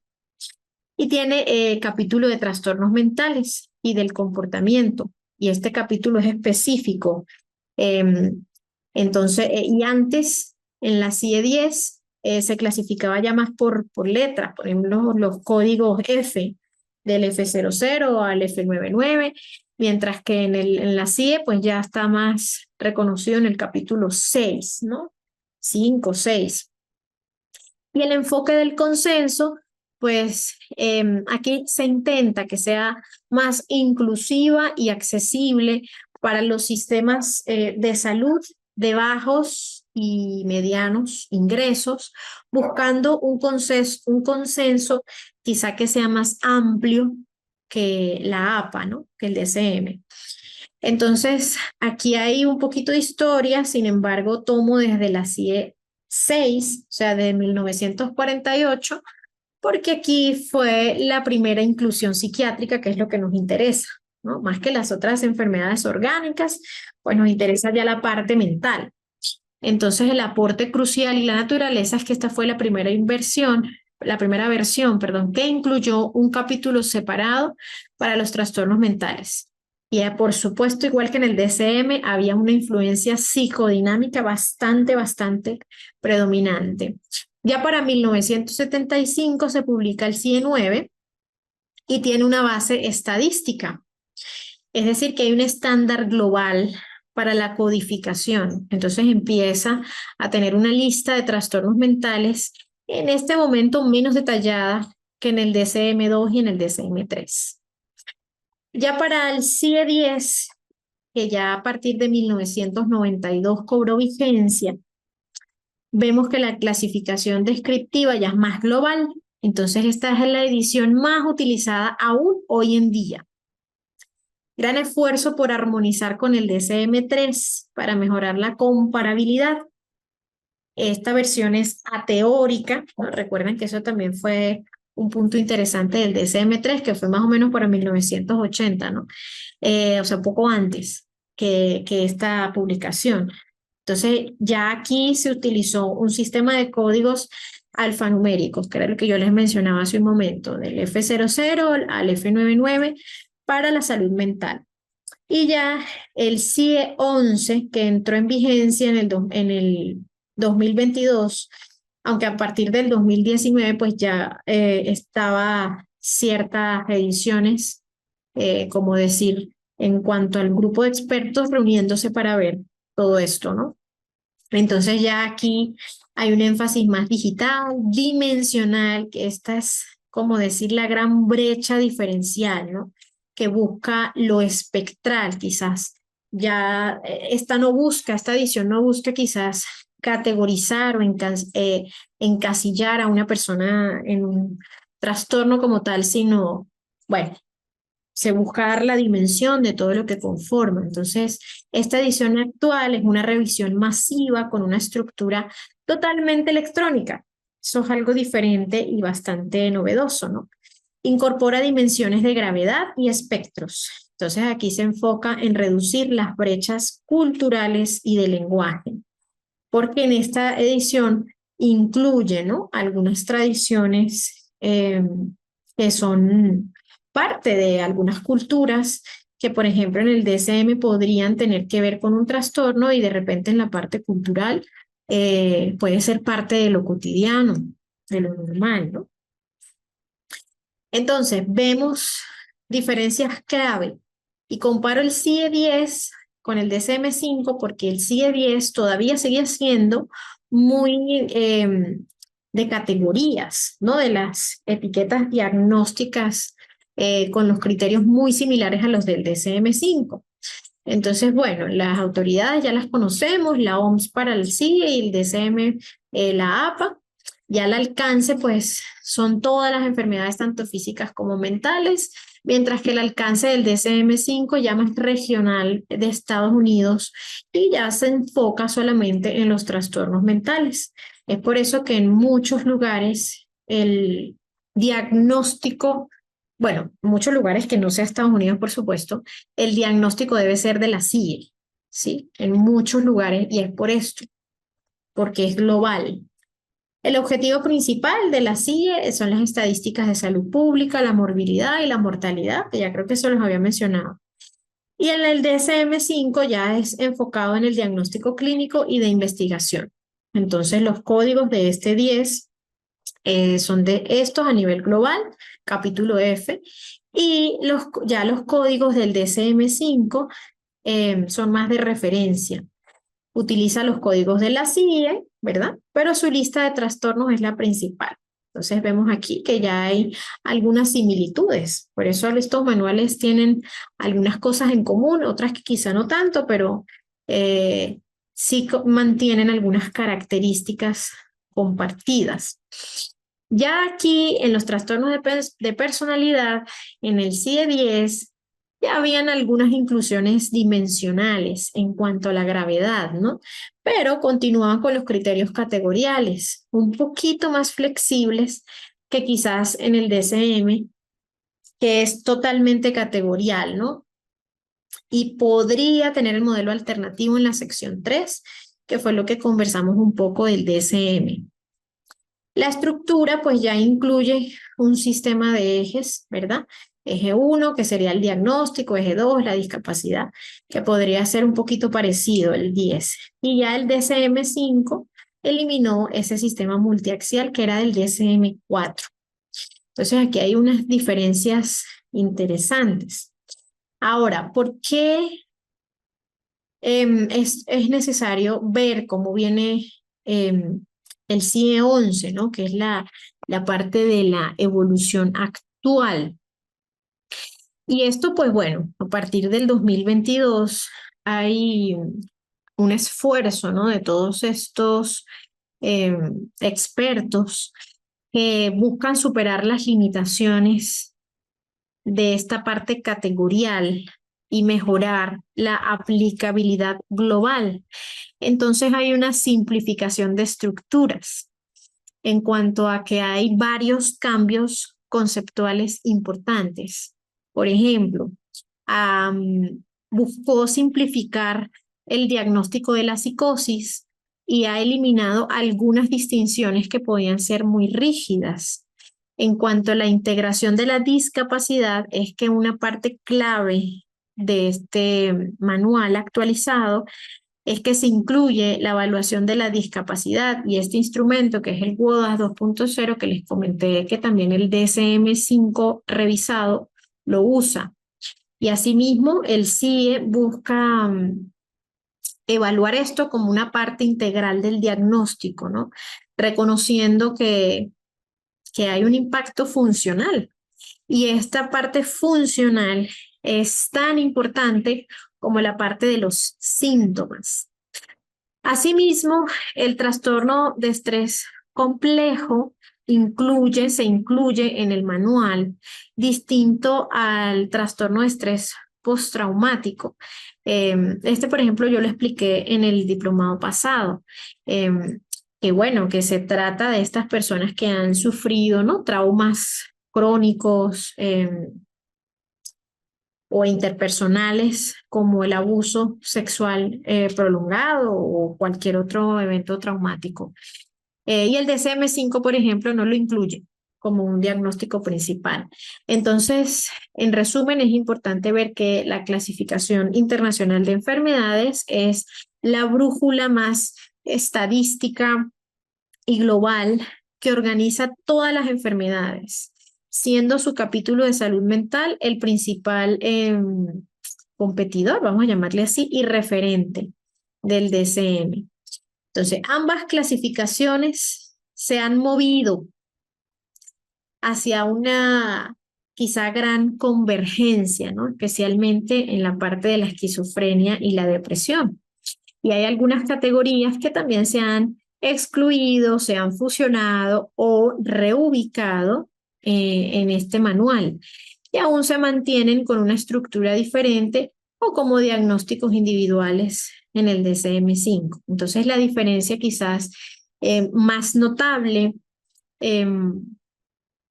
Y tiene capítulo de trastornos mentales y del comportamiento. Y este capítulo es específico. Entonces, y antes en la CIE 10 se clasificaba ya más por letras, por ejemplo, los códigos F, del F00 al F99, mientras que en la CIE pues ya está más reconocido en el capítulo 6, ¿no? 5, 6. Y el enfoque del consenso, pues aquí se intenta que sea más inclusiva y accesible para los sistemas de salud de bajos y medianos ingresos, buscando un consenso quizá que sea más amplio que la APA, ¿no? Que el DSM. Entonces, aquí hay un poquito de historia, sin embargo, tomo desde la CIE 6, o sea, de 1948, porque aquí fue la primera inclusión psiquiátrica, que es lo que nos interesa, ¿no? Más que las otras enfermedades orgánicas, pues nos interesa ya la parte mental. Entonces, el aporte crucial y la naturaleza es que esta fue la primera versión, perdón, que incluyó un capítulo separado para los trastornos mentales. Y por supuesto, igual que en el DSM, había una influencia psicodinámica bastante predominante. Ya para 1975 se publica el CIE-9 y tiene una base estadística. Es decir, que hay un estándar global para la codificación. Entonces empieza a tener una lista de trastornos mentales, en este momento menos detallada que en el DSM-2 y en el DSM-3. Ya para el CIE-10, que ya a partir de 1992 cobró vigencia, vemos que la clasificación descriptiva ya es más global. Entonces esta es la edición más utilizada aún hoy en día. Gran esfuerzo por armonizar con el DSM-3 para mejorar la comparabilidad. Esta versión es ateórica, ¿no? Recuerden que eso también fue un punto interesante del DSM-3, que fue más o menos para 1980, ¿no? O sea, poco antes que esta publicación. Entonces, ya aquí se utilizó un sistema de códigos alfanuméricos, que era lo que yo les mencionaba hace un momento, del F00 al F99 para la salud mental. Y ya el CIE-11, que entró en vigencia en el 2022, aunque a partir del 2019 pues ya estaba ciertas ediciones, como decir, en cuanto al grupo de expertos reuniéndose para ver todo esto, ¿no? Entonces ya aquí hay un énfasis más digital, dimensional, que esta es como decir la gran brecha diferencial, ¿no? Que busca lo espectral quizás. Ya esta edición no busca quizás categorizar o encasillar a una persona en un trastorno como tal, sino, bueno, se busca dar la dimensión de todo lo que conforma. Entonces, esta edición actual es una revisión masiva con una estructura totalmente electrónica. Eso es algo diferente y bastante novedoso, ¿no? Incorpora dimensiones de gravedad y espectros. Entonces, aquí se enfoca en reducir las brechas culturales y de lenguaje, porque en esta edición incluye, ¿no?, algunas tradiciones que son parte de algunas culturas que, por ejemplo, en el DSM podrían tener que ver con un trastorno y de repente en la parte cultural puede ser parte de lo cotidiano, de lo normal, ¿no? Entonces, vemos diferencias clave y comparo el CIE-10 con el DSM-5 porque el CIE-10 todavía sigue siendo muy de categorías, ¿no? De las etiquetas diagnósticas con los criterios muy similares a los del DSM-5. Entonces, bueno, las autoridades ya las conocemos, la OMS para el CIE y el DSM, la APA. Ya al alcance, pues, son todas las enfermedades, tanto físicas como mentales, mientras que el alcance del DSM-5 ya más regional de Estados Unidos y ya se enfoca solamente en los trastornos mentales. Es por eso que en muchos lugares el diagnóstico, bueno, en muchos lugares que no sea Estados Unidos, por supuesto, el diagnóstico debe ser de la CIE, ¿sí? En muchos lugares, y es por esto, porque es global. El objetivo principal de la CIE son las estadísticas de salud pública, la morbilidad y la mortalidad, que ya creo que eso los había mencionado. Y en el DSM-5 ya es enfocado en el diagnóstico clínico y de investigación. Entonces, los códigos de este 10 son de estos a nivel global, capítulo F, y ya los códigos del DSM-5 son más de referencia. Utiliza los códigos de la CIE, ¿verdad? Pero su lista de trastornos es la principal. Entonces vemos aquí que ya hay algunas similitudes. Por eso estos manuales tienen algunas cosas en común, otras que quizá no tanto, pero sí mantienen algunas características compartidas. Ya aquí en los trastornos de personalidad, en el CIE-10, ya habían algunas inclusiones dimensionales en cuanto a la gravedad, ¿no? Pero continuaban con los criterios categoriales, un poquito más flexibles que quizás en el DSM, que es totalmente categorial, ¿no? Y podría tener el modelo alternativo en la sección 3, que fue lo que conversamos un poco del DSM. La estructura pues ya incluye un sistema de ejes, ¿verdad? Eje 1, que sería el diagnóstico, eje 2, la discapacidad, que podría ser un poquito parecido, el 10. Y ya el DSM-5 eliminó ese sistema multiaxial que era del DSM-4. Entonces aquí hay unas diferencias interesantes. Ahora, ¿por qué es necesario ver cómo viene el CIE 11, ¿no? Que es la parte de la evolución actual? Y esto, pues bueno, a partir del 2022 hay un esfuerzo, ¿no? De todos estos expertos que buscan superar las limitaciones de esta parte categorial y mejorar la aplicabilidad global. Entonces hay una simplificación de estructuras en cuanto a que hay varios cambios conceptuales importantes. Por ejemplo, buscó simplificar el diagnóstico de la psicosis y ha eliminado algunas distinciones que podían ser muy rígidas. En cuanto a la integración de la discapacidad, es que una parte clave de este manual actualizado es que se incluye la evaluación de la discapacidad y este instrumento que es el WODAS 2.0 que les comenté que también el DSM-5 revisado lo usa. Y asimismo el CIE busca evaluar esto como una parte integral del diagnóstico, ¿no? Reconociendo que hay un impacto funcional. Y esta parte funcional es tan importante como la parte de los síntomas. Asimismo, el trastorno de estrés complejo se incluye en el manual, distinto al trastorno de estrés postraumático. Este, por ejemplo, yo lo expliqué en el diplomado pasado, que bueno, que se trata de estas personas que han sufrido, ¿no? Traumas crónicos, o interpersonales como el abuso sexual prolongado o cualquier otro evento traumático. Y el DSM-5, por ejemplo, no lo incluye como un diagnóstico principal. Entonces, en resumen, es importante ver que la clasificación internacional de enfermedades es la brújula más estadística y global que organiza todas las enfermedades, siendo su capítulo de salud mental el principal competidor, vamos a llamarle así, y referente del DSM. Entonces, ambas clasificaciones se han movido hacia una quizá gran convergencia, ¿no? Especialmente en la parte de la esquizofrenia y la depresión. Y hay algunas categorías que también se han excluido, se han fusionado o reubicado en este manual y aún se mantienen con una estructura diferente o como diagnósticos individuales en el DSM-5. Entonces la diferencia quizás más notable en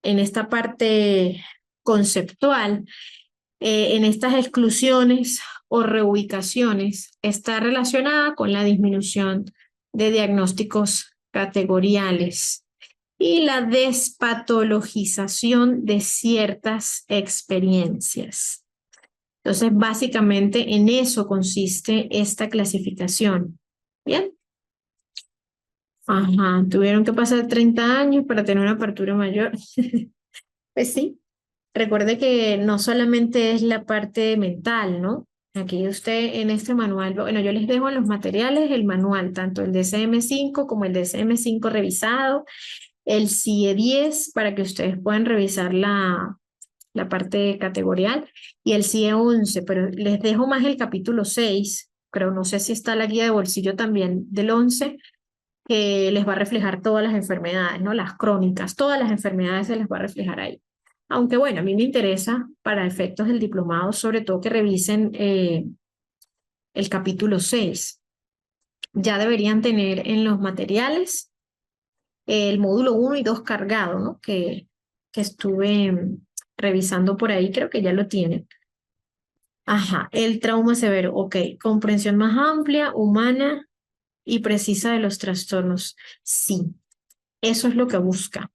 esta parte conceptual, en estas exclusiones o reubicaciones, está relacionada con la disminución de diagnósticos categoriales y la despatologización de ciertas experiencias. Entonces, básicamente en eso consiste esta clasificación. ¿Bien? Ajá, tuvieron que pasar 30 años para tener una apertura mayor. Pues sí, recuerde que no solamente es la parte mental, ¿no? Aquí usted en este manual, bueno, yo les dejo en los materiales el manual, tanto el DSM-5 como el DSM-5 revisado, el CIE 10 para que ustedes puedan revisar la parte categorial y el CIE 11, pero les dejo más el capítulo 6, pero no sé si está la guía de bolsillo también del 11, que les va a reflejar todas las enfermedades, ¿no? Las crónicas, todas las enfermedades se les va a reflejar ahí. Aunque bueno, a mí me interesa para efectos del diplomado, sobre todo que revisen el capítulo 6. Ya deberían tener en los materiales el módulo 1 y 2 cargado, ¿no? Que estuve revisando por ahí, creo que ya lo tienen. Ajá, el trauma severo, ok, comprensión más amplia, humana y precisa de los trastornos. Sí, eso es lo que busca,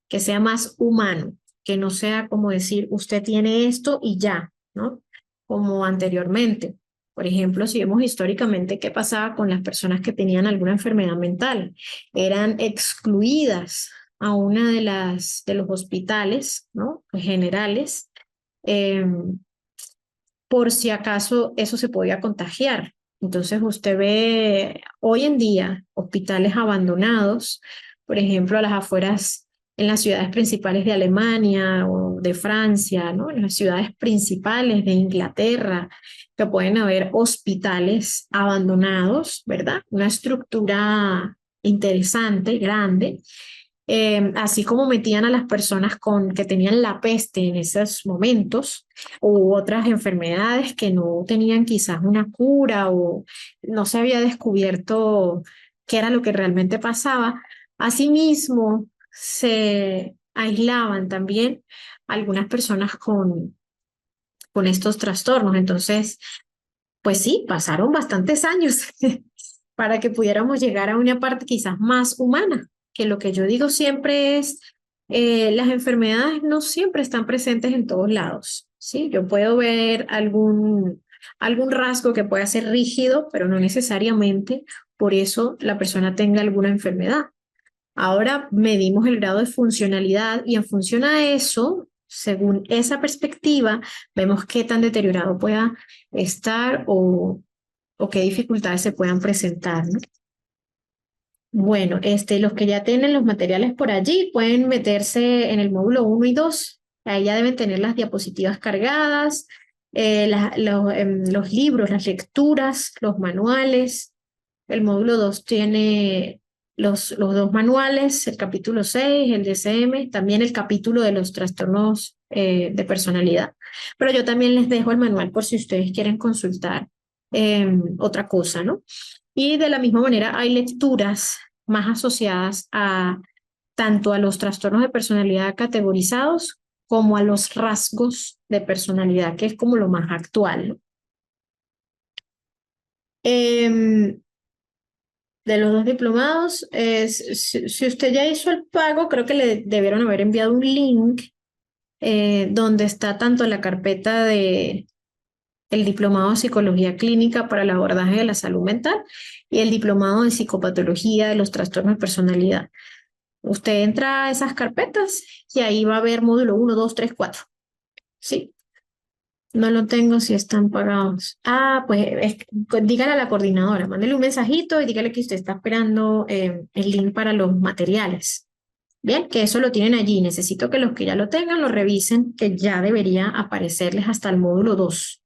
que sea más humano, que no sea como decir, usted tiene esto y ya, ¿no? Como anteriormente. Por ejemplo, si vemos históricamente qué pasaba con las personas que tenían alguna enfermedad mental, eran excluidas a una de los hospitales, ¿no? Generales, eh, por si acaso eso se podía contagiar. Entonces usted ve hoy en día hospitales abandonados, por ejemplo, a las afueras, en las ciudades principales de Alemania o de Francia, ¿no? En las ciudades principales de Inglaterra, que pueden haber hospitales abandonados, ¿verdad? Una estructura interesante, grande, así como metían a las personas que tenían la peste en esos momentos u otras enfermedades que no tenían quizás una cura o no se había descubierto qué era lo que realmente pasaba. Asimismo, se aislaban también algunas personas con estos trastornos. Entonces, pues sí, pasaron bastantes años para que pudiéramos llegar a una parte quizás más humana, que lo que yo digo siempre es, las enfermedades no siempre están presentes en todos lados, ¿sí? Yo puedo ver algún rasgo que pueda ser rígido, pero no necesariamente por eso la persona tenga alguna enfermedad. Ahora medimos el grado de funcionalidad y en función a eso, según esa perspectiva, vemos qué tan deteriorado pueda estar o qué dificultades se puedan presentar, ¿no? Bueno, los que ya tienen los materiales por allí pueden meterse en el módulo 1 y 2. Ahí ya deben tener las diapositivas cargadas, los libros, las lecturas, los manuales. El módulo 2 tiene los dos manuales, el capítulo 6, el DSM, también el capítulo de los trastornos de personalidad. Pero yo también les dejo el manual por si ustedes quieren consultar otra cosa, ¿no? Y de la misma manera hay lecturas más asociadas a tanto a los trastornos de personalidad categorizados como a los rasgos de personalidad, que es como lo más actual, ¿no? Em, de los dos diplomados, si usted ya hizo el pago, creo que le debieron haber enviado un link donde está tanto la carpeta de el diplomado de psicología clínica para el abordaje de la salud mental y el diplomado de psicopatología de los trastornos de personalidad. Usted entra a esas carpetas y ahí va a ver módulo 1, 2, 3, 4. Sí, no lo tengo si están pagados. Ah, pues dígale a la coordinadora, mándele un mensajito y dígale que usted está esperando el link para los materiales. Bien, que eso lo tienen allí. Necesito que los que ya lo tengan lo revisen, que ya debería aparecerles hasta el módulo 2.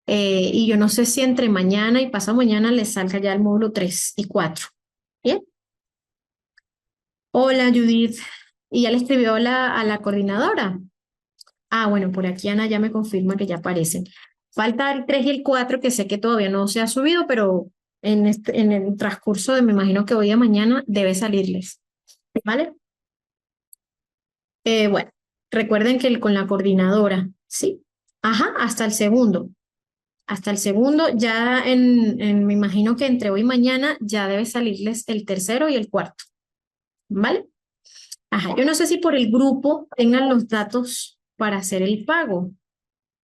Y yo no sé si entre mañana y pasado mañana les salga ya el módulo 3 y 4. Bien. Hola, Judith. ¿Y ya le escribió a la coordinadora? Ah, bueno, por aquí Ana ya me confirma que ya aparecen. Falta el 3 y el 4 que sé que todavía no se ha subido, pero en el transcurso de, me imagino que hoy a mañana debe salirles. ¿Vale? Bueno, recuerden que con la coordinadora, ¿sí? Ajá, hasta el segundo. Hasta el segundo, ya me imagino que entre hoy y mañana ya debe salirles el tercero y el cuarto. ¿Vale? Ajá, yo no sé si por el grupo tengan los datos para hacer el pago.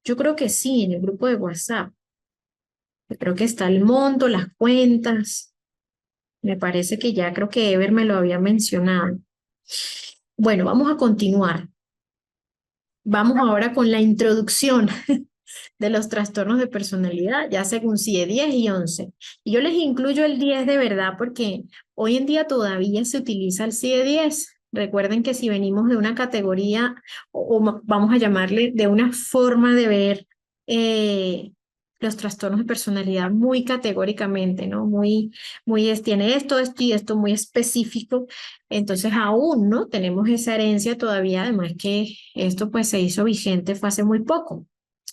Yo creo que sí, en el grupo de WhatsApp. Yo creo que está el monto, las cuentas. Me parece que ya creo que Ever me lo había mencionado. Bueno, vamos a continuar. Vamos ahora con la introducción de los trastornos de personalidad, ya según CIE 10 y 11. Y yo les incluyo el 10 de verdad porque hoy en día todavía se utiliza el CIE 10. Recuerden que si venimos de una categoría, o vamos a llamarle de una forma de ver los trastornos de personalidad muy categóricamente, ¿no? Tiene esto y esto muy específico. Entonces aún, ¿no? Tenemos esa herencia todavía, además que esto pues se hizo vigente fue hace muy poco,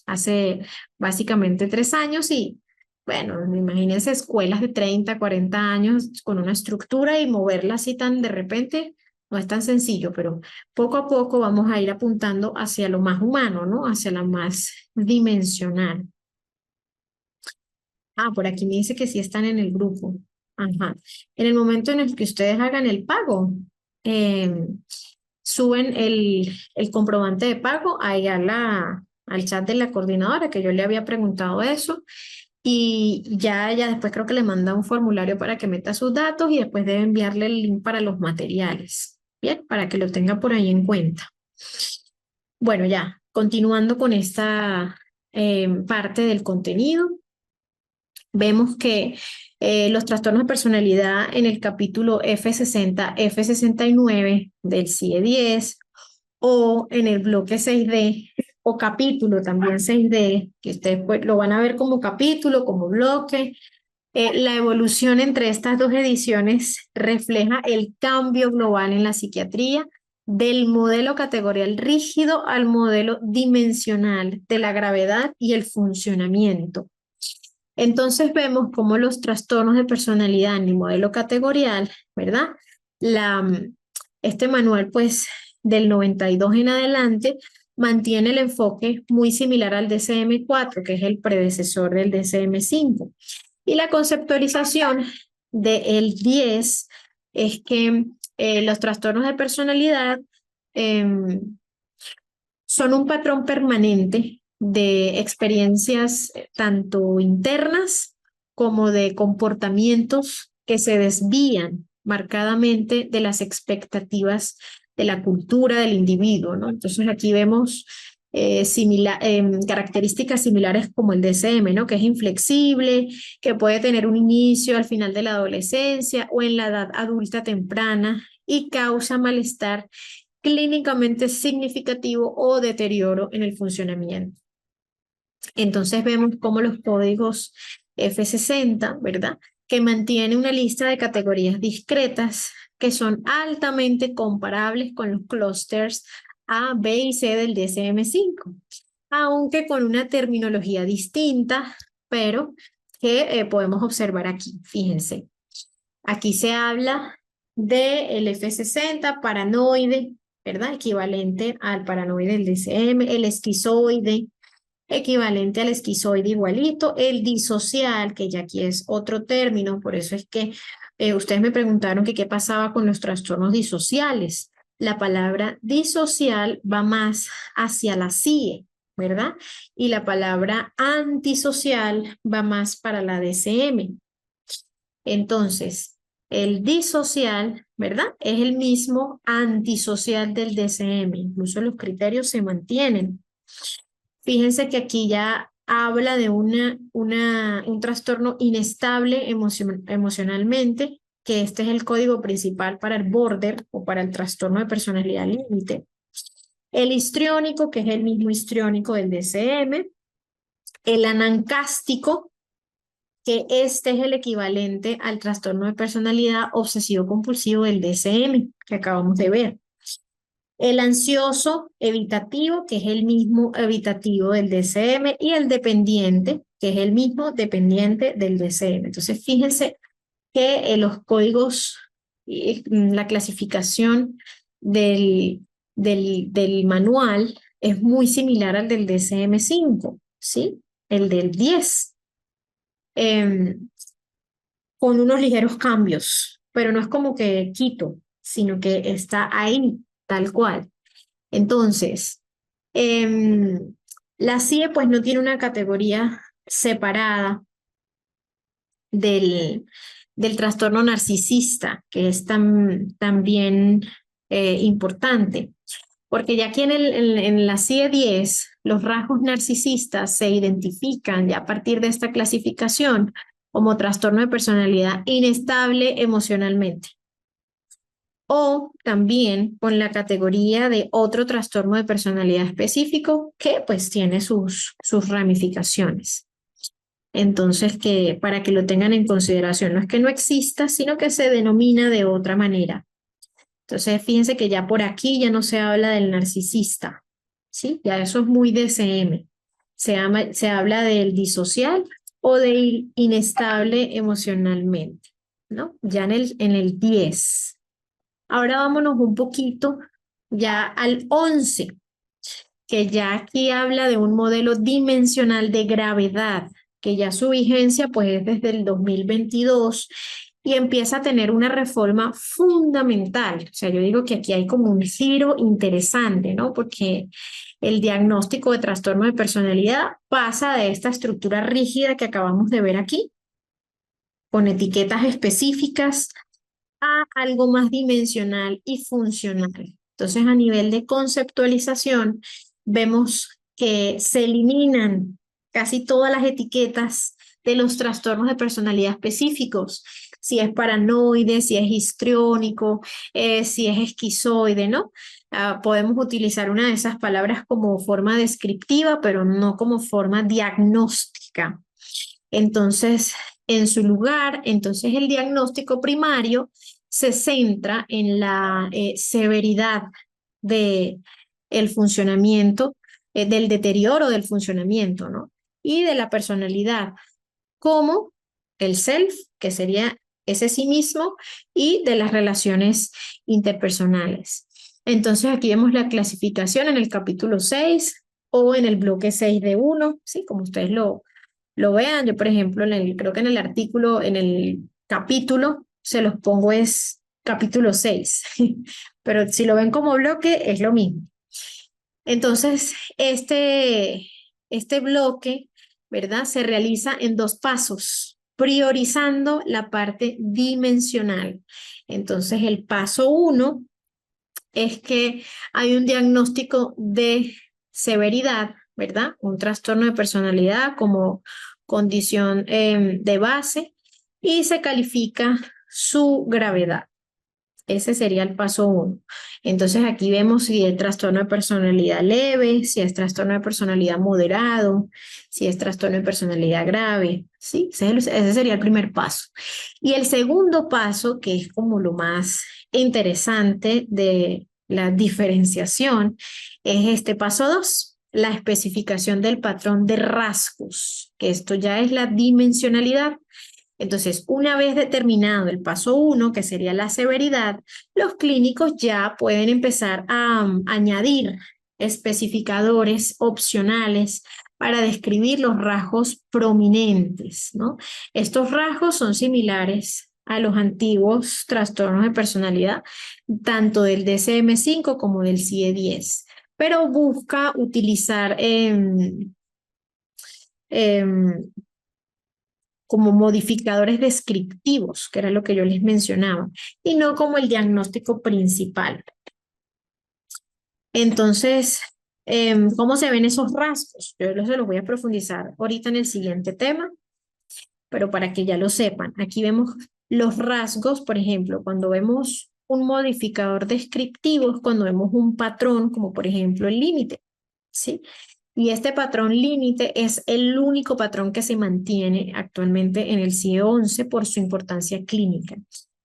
hace básicamente 3 años y bueno, imagínense escuelas de 30, 40 años con una estructura y moverla así tan de repente no es tan sencillo, pero poco a poco vamos a ir apuntando hacia lo más humano, ¿no? Hacia lo más dimensional. Ah, por aquí me dice que sí están en el grupo. Ajá. En el momento en el que ustedes hagan el pago, eh, suben el comprobante de pago ahí al chat de la coordinadora, que yo le había preguntado eso, y ya después creo que le manda un formulario para que meta sus datos y después debe enviarle el link para los materiales, bien, para que lo tenga por ahí en cuenta. Bueno, ya, continuando con esta parte del contenido, vemos que los trastornos de personalidad en el capítulo F60, F69 del CIE 10 o en el bloque 6D o capítulo también 6D, que ustedes pues, lo van a ver como capítulo, como bloque. La evolución entre estas dos ediciones refleja el cambio global en la psiquiatría del modelo categorial rígido al modelo dimensional de la gravedad y el funcionamiento. Entonces vemos cómo los trastornos de personalidad en el modelo categorial, ¿verdad? Este manual, pues, del 92 en adelante, mantiene el enfoque muy similar al DSM-4, que es el predecesor del DSM-5. Y la conceptualización del 10 es que los trastornos de personalidad son un patrón permanente de experiencias tanto internas como de comportamientos que se desvían marcadamente de las expectativas de la cultura del individuo, ¿no? Entonces aquí vemos características similares como el DSM, ¿no? Que es inflexible, que puede tener un inicio al final de la adolescencia o en la edad adulta temprana y causa malestar clínicamente significativo o deterioro en el funcionamiento. Entonces vemos cómo los códigos F60, ¿verdad? Que mantiene una lista de categorías discretas que son altamente comparables con los clústeres A, B y C del DSM-5, aunque con una terminología distinta, pero que podemos observar aquí. Fíjense, aquí se habla del F60, paranoide, ¿verdad? Equivalente al paranoide del DSM, el esquizoide, equivalente al esquizoide igualito, el disocial, que ya aquí es otro término, por eso es que ustedes me preguntaron que qué pasaba con los trastornos disociales. La palabra disocial va más hacia la CIE, ¿verdad? Y la palabra antisocial va más para la DSM. Entonces, el disocial, ¿verdad? Es el mismo antisocial del DSM, incluso los criterios se mantienen. Fíjense que aquí ya habla de un trastorno inestable emocionalmente, que este es el código principal para el border o para el trastorno de personalidad límite. El histriónico, que es el mismo histriónico del DSM. El anancástico, que este es el equivalente al trastorno de personalidad obsesivo-compulsivo del DSM, que acabamos de ver. El ansioso evitativo, que es el mismo evitativo del DSM, y el dependiente, que es el mismo dependiente del DSM. Entonces, fíjense que los códigos, la clasificación del manual es muy similar al del DSM-5, ¿sí? El del 10, con unos ligeros cambios, pero no es como que quito, sino que está ahí, tal cual. Entonces, la CIE pues no tiene una categoría separada del trastorno narcisista, que es también importante, porque ya aquí en la CIE 10, los rasgos narcisistas se identifican ya a partir de esta clasificación como trastorno de personalidad inestable emocionalmente, o también con la categoría de otro trastorno de personalidad específico que pues tiene sus ramificaciones. Entonces, para que lo tengan en consideración, no es que no exista, sino que se denomina de otra manera. Entonces, fíjense que ya por aquí ya no se habla del narcisista, ¿sí? Ya eso es muy DSM. Se habla del disocial o del inestable emocionalmente, ¿no? Ya en el 10. Ahora vámonos un poquito ya al 11, que ya aquí habla de un modelo dimensional de gravedad, que ya su vigencia pues es desde el 2022 y empieza a tener una reforma fundamental. O sea, yo digo que aquí hay como un giro interesante, ¿no? Porque el diagnóstico de trastorno de personalidad pasa de esta estructura rígida que acabamos de ver aquí, con etiquetas específicas, a algo más dimensional y funcional. Entonces, a nivel de conceptualización, vemos que se eliminan casi todas las etiquetas de los trastornos de personalidad específicos, si es paranoide, si es histriónico, si es esquizoide, ¿no? Podemos utilizar una de esas palabras como forma descriptiva, pero no como forma diagnóstica. Entonces, en su lugar, entonces el diagnóstico primario se centra en la severidad de el funcionamiento, del deterioro del funcionamiento, ¿no? Y de la personalidad, como el self, que sería ese sí mismo, y de las relaciones interpersonales. Entonces, aquí vemos la clasificación en el capítulo 6 o en el bloque 6 de 1, ¿sí? Como ustedes lo vean. Yo, por ejemplo, creo que en el artículo, en el capítulo, se los pongo es capítulo 6, pero si lo ven como bloque, es lo mismo. Entonces, este bloque, ¿verdad? Se realiza en dos pasos, priorizando la parte dimensional. Entonces, el paso 1 es que hay un diagnóstico de severidad, ¿verdad? Un trastorno de personalidad como condición de base y se califica su gravedad. Ese sería el paso 1. Entonces aquí vemos si es trastorno de personalidad leve, si es trastorno de personalidad moderado, si es trastorno de personalidad grave, ¿sí? Ese sería el primer paso. Y el segundo paso, que es como lo más interesante de la diferenciación, es este paso 2, la especificación del patrón de rasgos, que esto ya es la dimensionalidad. Entonces, una vez determinado el paso 1, que sería la severidad, los clínicos ya pueden empezar a añadir especificadores opcionales para describir los rasgos prominentes, ¿no? Estos rasgos son similares a los antiguos trastornos de personalidad, tanto del DSM-5 como del CIE-10, pero busca utilizar como modificadores descriptivos, que era lo que yo les mencionaba, y no como el diagnóstico principal. Entonces, ¿cómo se ven esos rasgos? Yo se los voy a profundizar ahorita en el siguiente tema, pero para que ya lo sepan, aquí vemos los rasgos, por ejemplo, cuando vemos un modificador descriptivo, es cuando vemos un patrón, como por ejemplo el límite, ¿sí? Y este patrón límite es el único patrón que se mantiene actualmente en el CIE-11 por su importancia clínica.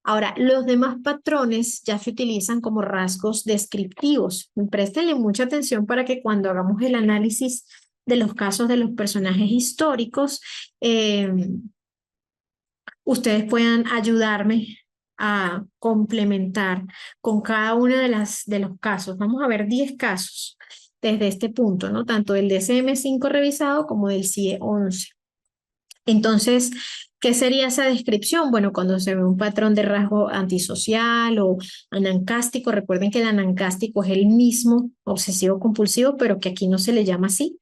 Ahora, los demás patrones ya se utilizan como rasgos descriptivos. Préstenle mucha atención para que cuando hagamos el análisis de los casos de los personajes históricos, ustedes puedan ayudarme a complementar con cada uno de los casos. Vamos a ver 10 casos desde este punto, ¿no? Tanto del DSM-5 revisado como del CIE-11. Entonces, ¿qué sería esa descripción? Bueno, cuando se ve un patrón de rasgo antisocial o anancástico, recuerden que el anancástico es el mismo obsesivo compulsivo, pero que aquí no se le llama así,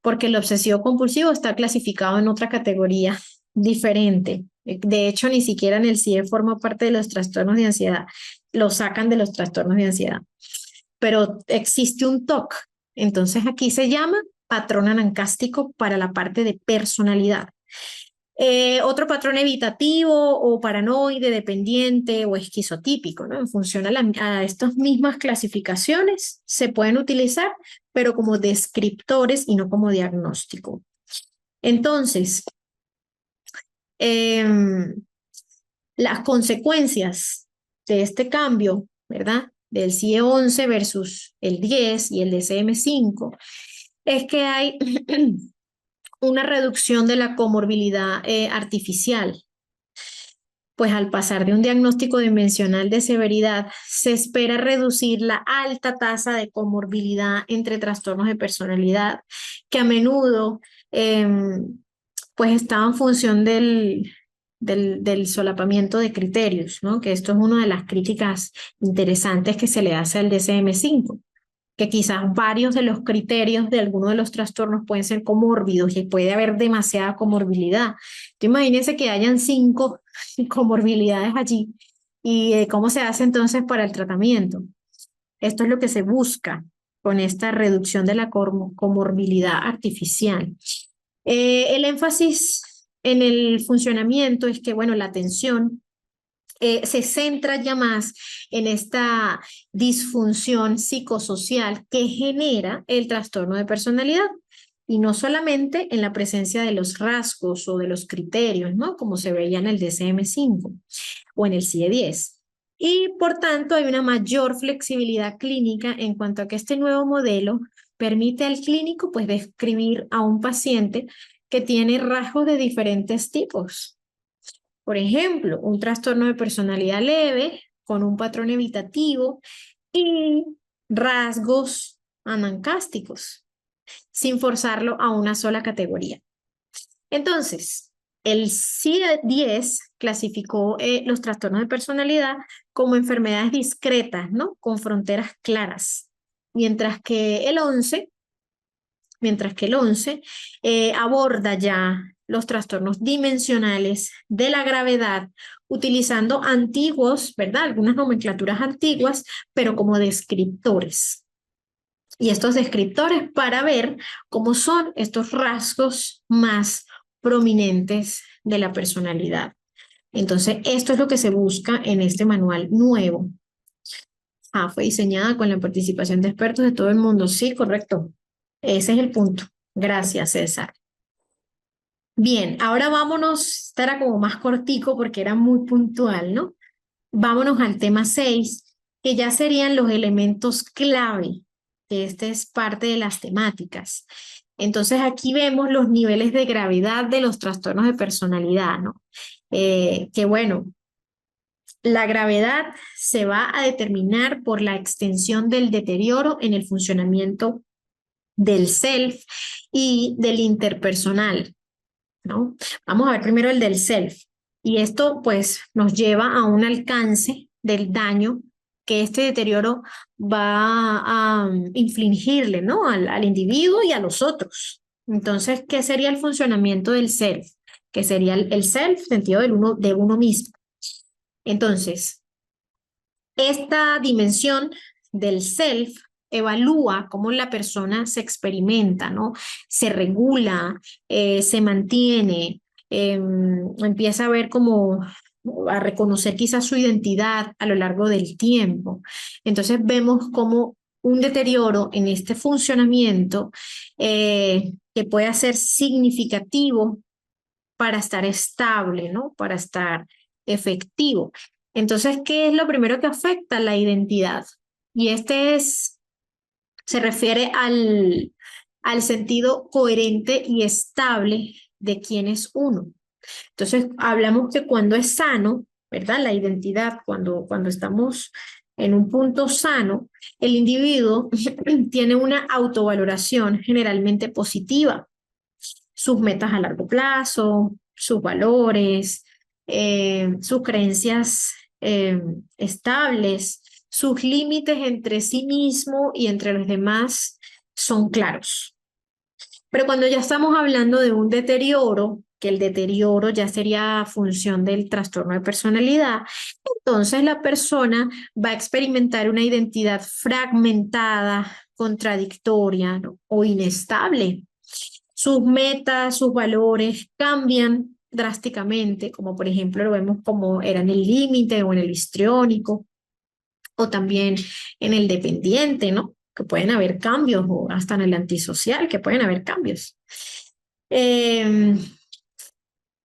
porque el obsesivo compulsivo está clasificado en otra categoría diferente. De hecho, ni siquiera en el CIE forma parte de los trastornos de ansiedad, lo sacan de los trastornos de ansiedad, pero existe un TOC. Entonces aquí se llama patrón anancástico para la parte de personalidad. Otro patrón evitativo o paranoide, dependiente o esquizotípico, ¿no? En función a estas mismas clasificaciones se pueden utilizar, pero como descriptores y no como diagnóstico. Entonces, las consecuencias de este cambio, ¿verdad? Del CIE-11 versus el 10 y el DSM-5, es que hay una reducción de la comorbilidad artificial. Pues al pasar de un diagnóstico dimensional de severidad, se espera reducir la alta tasa de comorbilidad entre trastornos de personalidad, que a menudo pues está en función del solapamiento de criterios, ¿no? Que esto es una de las críticas interesantes que se le hace al DSM-5, que quizás varios de los criterios de algunos de los trastornos pueden ser comórbidos y puede haber demasiada comorbilidad. Imagínense que hayan 5 comorbilidades allí y cómo se hace entonces para el tratamiento. Esto es lo que se busca con esta reducción de la comorbilidad artificial. El énfasis en el funcionamiento es que, bueno, la atención se centra ya más en esta disfunción psicosocial que genera el trastorno de personalidad y no solamente en la presencia de los rasgos o de los criterios, ¿no? Como se veía en el DSM-5 o en el CIE-10. Y por tanto hay una mayor flexibilidad clínica en cuanto a que este nuevo modelo permite al clínico pues describir a un paciente que tiene rasgos de diferentes tipos. Por ejemplo, un trastorno de personalidad leve con un patrón evitativo y rasgos anancásticos, sin forzarlo a una sola categoría. Entonces, el CIE-10 clasificó los trastornos de personalidad como enfermedades discretas, ¿no? Con fronteras claras, mientras que el 11 aborda ya los trastornos dimensionales de la gravedad, utilizando antiguos, ¿verdad? Algunas nomenclaturas antiguas, pero como descriptores. Y estos descriptores para ver cómo son estos rasgos más prominentes de la personalidad. Entonces, esto es lo que se busca en este manual nuevo. Fue diseñada con la participación de expertos de todo el mundo. Sí, correcto. Ese es el punto. Gracias, César. Bien, ahora vámonos, esta era como más cortico porque era muy puntual, ¿no? Vámonos al tema 6, que ya serían los elementos clave, que este es parte de las temáticas. Entonces aquí vemos los niveles de gravedad de los trastornos de personalidad, ¿no? Que bueno, la gravedad se va a determinar por la extensión del deterioro en el funcionamiento del self y del interpersonal, ¿no? Vamos a ver primero el del self. Y esto pues nos lleva a un alcance del daño que este deterioro va a infligirle, ¿no? Al individuo y a los otros. Entonces, ¿qué sería el funcionamiento del self? Que sería el self, sentido de uno mismo. Entonces, esta dimensión del self evalúa cómo la persona se experimenta, ¿no? Se regula, se mantiene, empieza a ver como a reconocer quizás su identidad a lo largo del tiempo. Entonces vemos como un deterioro en este funcionamiento que puede ser significativo para estar estable, ¿no? Para estar efectivo. Entonces, ¿qué es lo primero que afecta? La identidad. Y se refiere al sentido coherente y estable de quién es uno. Entonces, hablamos que cuando es sano, ¿verdad? La identidad, cuando estamos en un punto sano, el individuo tiene una autovaloración generalmente positiva, sus metas a largo plazo, sus valores, sus creencias estables, sus límites entre sí mismo y entre los demás son claros. Pero cuando ya estamos hablando de un deterioro, que el deterioro ya sería función del trastorno de personalidad, entonces la persona va a experimentar una identidad fragmentada, contradictoria, ¿no? O inestable. Sus metas, sus valores cambian drásticamente, como por ejemplo lo vemos como era en el límite o en el histriónico, o también en el dependiente, ¿no? Que pueden haber cambios, o hasta en el antisocial, que pueden haber cambios.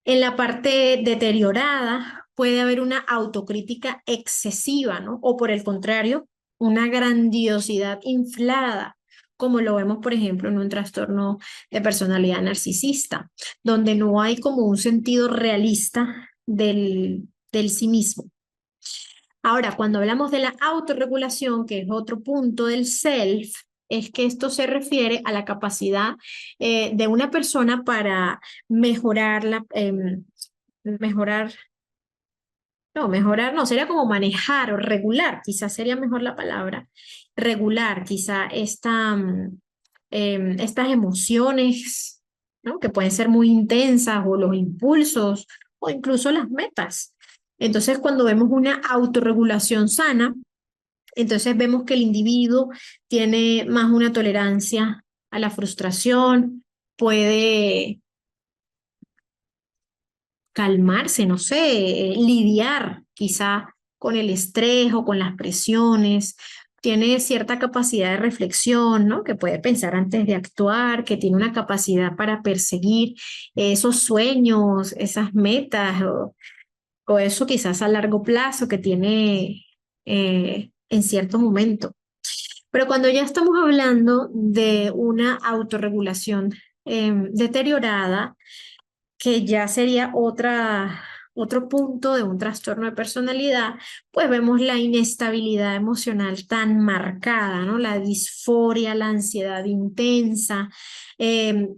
En la parte deteriorada puede haber una autocrítica excesiva, ¿no? O por el contrario, una grandiosidad inflada, como lo vemos, por ejemplo, en un trastorno de personalidad narcisista, donde no hay como un sentido realista del sí mismo. Ahora, cuando hablamos de la autorregulación, que es otro punto del self, es que esto se refiere a la capacidad de una persona para mejorar mejorar, no, mejorar no, sería como manejar o regular, quizás sería mejor la palabra, regular quizá estas emociones, ¿no? Que pueden ser muy intensas o los impulsos o incluso las metas. Entonces, cuando vemos una autorregulación sana, entonces vemos que el individuo tiene más una tolerancia a la frustración, puede calmarse, no sé, lidiar quizá con el estrés o con las presiones, tiene cierta capacidad de reflexión, ¿no? Que puede pensar antes de actuar, que tiene una capacidad para perseguir esos sueños, esas metas o eso quizás a largo plazo que tiene en cierto momento. Pero cuando ya estamos hablando de una autorregulación deteriorada, que ya sería otro punto de un trastorno de personalidad, pues vemos la inestabilidad emocional tan marcada, ¿no? La disforia, la ansiedad intensa, eh,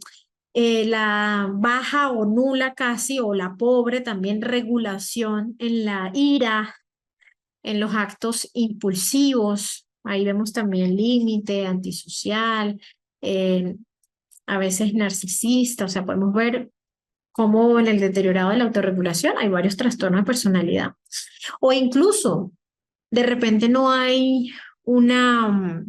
la baja o nula casi, o la pobre también regulación en la ira, en los actos impulsivos. Ahí vemos también límite, antisocial, eh, a veces narcisista, o sea, podemos ver como en el deteriorado de la autorregulación hay varios trastornos de personalidad. O incluso, de repente no hay una,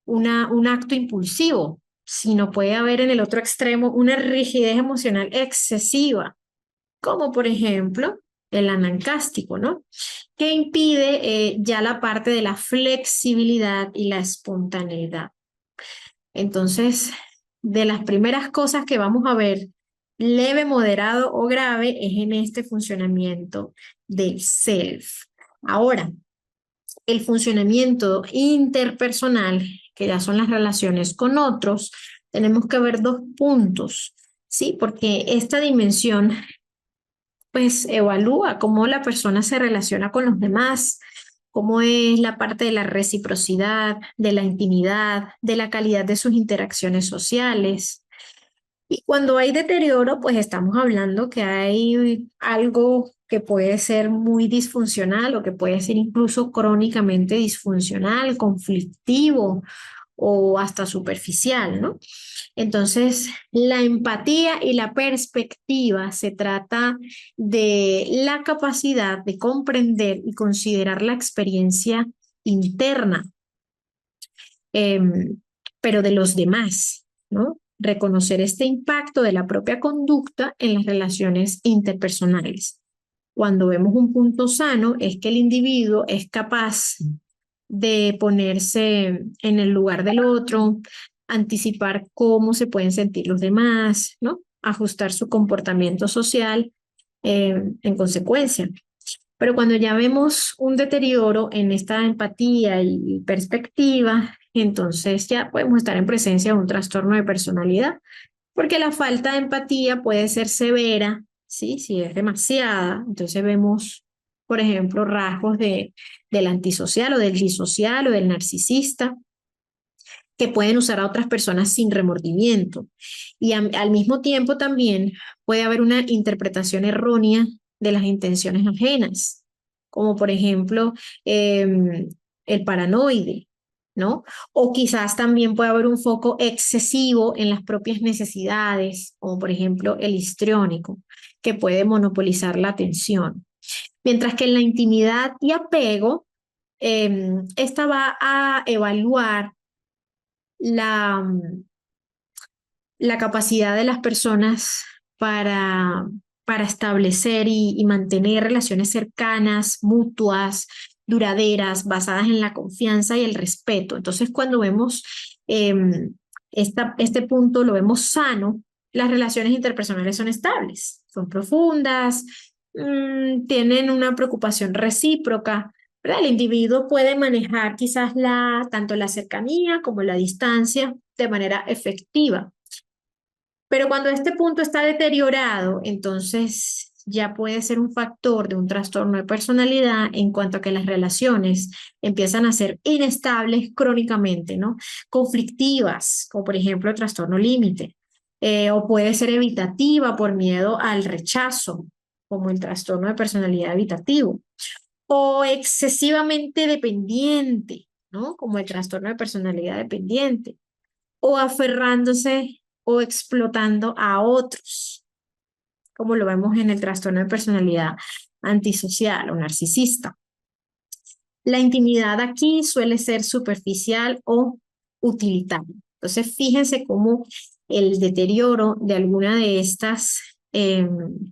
un acto impulsivo, sino puede haber en el otro extremo una rigidez emocional excesiva, como por ejemplo el anancástico, ¿no? Que impide ya la parte de la flexibilidad y la espontaneidad. Entonces, de las primeras cosas que vamos a ver, leve, moderado o grave, es en este funcionamiento del self. Ahora, el funcionamiento interpersonal, que ya son las relaciones con otros, tenemos que ver dos puntos, ¿sí? Porque esta dimensión, pues, evalúa cómo la persona se relaciona con los demás, cómo es la parte de la reciprocidad, de la intimidad, de la calidad de sus interacciones sociales. Y cuando hay deterioro, pues estamos hablando que hay algo que puede ser muy disfuncional o que puede ser incluso crónicamente disfuncional, conflictivo o hasta superficial, ¿no? Entonces, la empatía y la perspectiva se trata de la capacidad de comprender y considerar la experiencia interna, em, pero de los demás, ¿no? Reconocer este impacto de la propia conducta en las relaciones interpersonales. Cuando vemos un punto sano, es que el individuo es capaz de ponerse en el lugar del otro, anticipar cómo se pueden sentir los demás, ¿no? Ajustar su comportamiento social en consecuencia. Pero cuando ya vemos un deterioro en esta empatía y perspectiva, entonces ya podemos estar en presencia de un trastorno de personalidad, porque la falta de empatía puede ser severa, ¿sí? Si es demasiada, entonces vemos, por ejemplo, rasgos del antisocial o del disocial o del narcisista que pueden usar a otras personas sin remordimiento. Y al mismo tiempo también puede haber una interpretación errónea de las intenciones ajenas, como por ejemplo el paranoide, ¿no? O quizás también puede haber un foco excesivo en las propias necesidades, como por ejemplo el histriónico, que puede monopolizar la atención. Mientras que en la intimidad y apego, esta va a evaluar la, la capacidad de las personas para establecer y mantener relaciones cercanas, mutuas, duraderas, basadas en la confianza y el respeto. Entonces, cuando vemos eh, este punto, lo vemos sano, las relaciones interpersonales son estables, son profundas, tienen una preocupación recíproca, ¿verdad? El individuo puede manejar quizás tanto la cercanía como la distancia de manera efectiva. Pero cuando este punto está deteriorado, entonces ya puede ser un factor de un trastorno de personalidad en cuanto a que las relaciones empiezan a ser inestables crónicamente, ¿no? Conflictivas, como por ejemplo el trastorno límite, o puede ser evitativa por miedo al rechazo, como el trastorno de personalidad evitativo, o excesivamente dependiente, ¿no? Como el trastorno de personalidad dependiente, o aferrándose o explotando a otros, como lo vemos en el trastorno de personalidad antisocial o narcisista. La intimidad aquí suele ser superficial o utilitaria. Entonces, fíjense cómo el deterioro de alguna de estas, alguno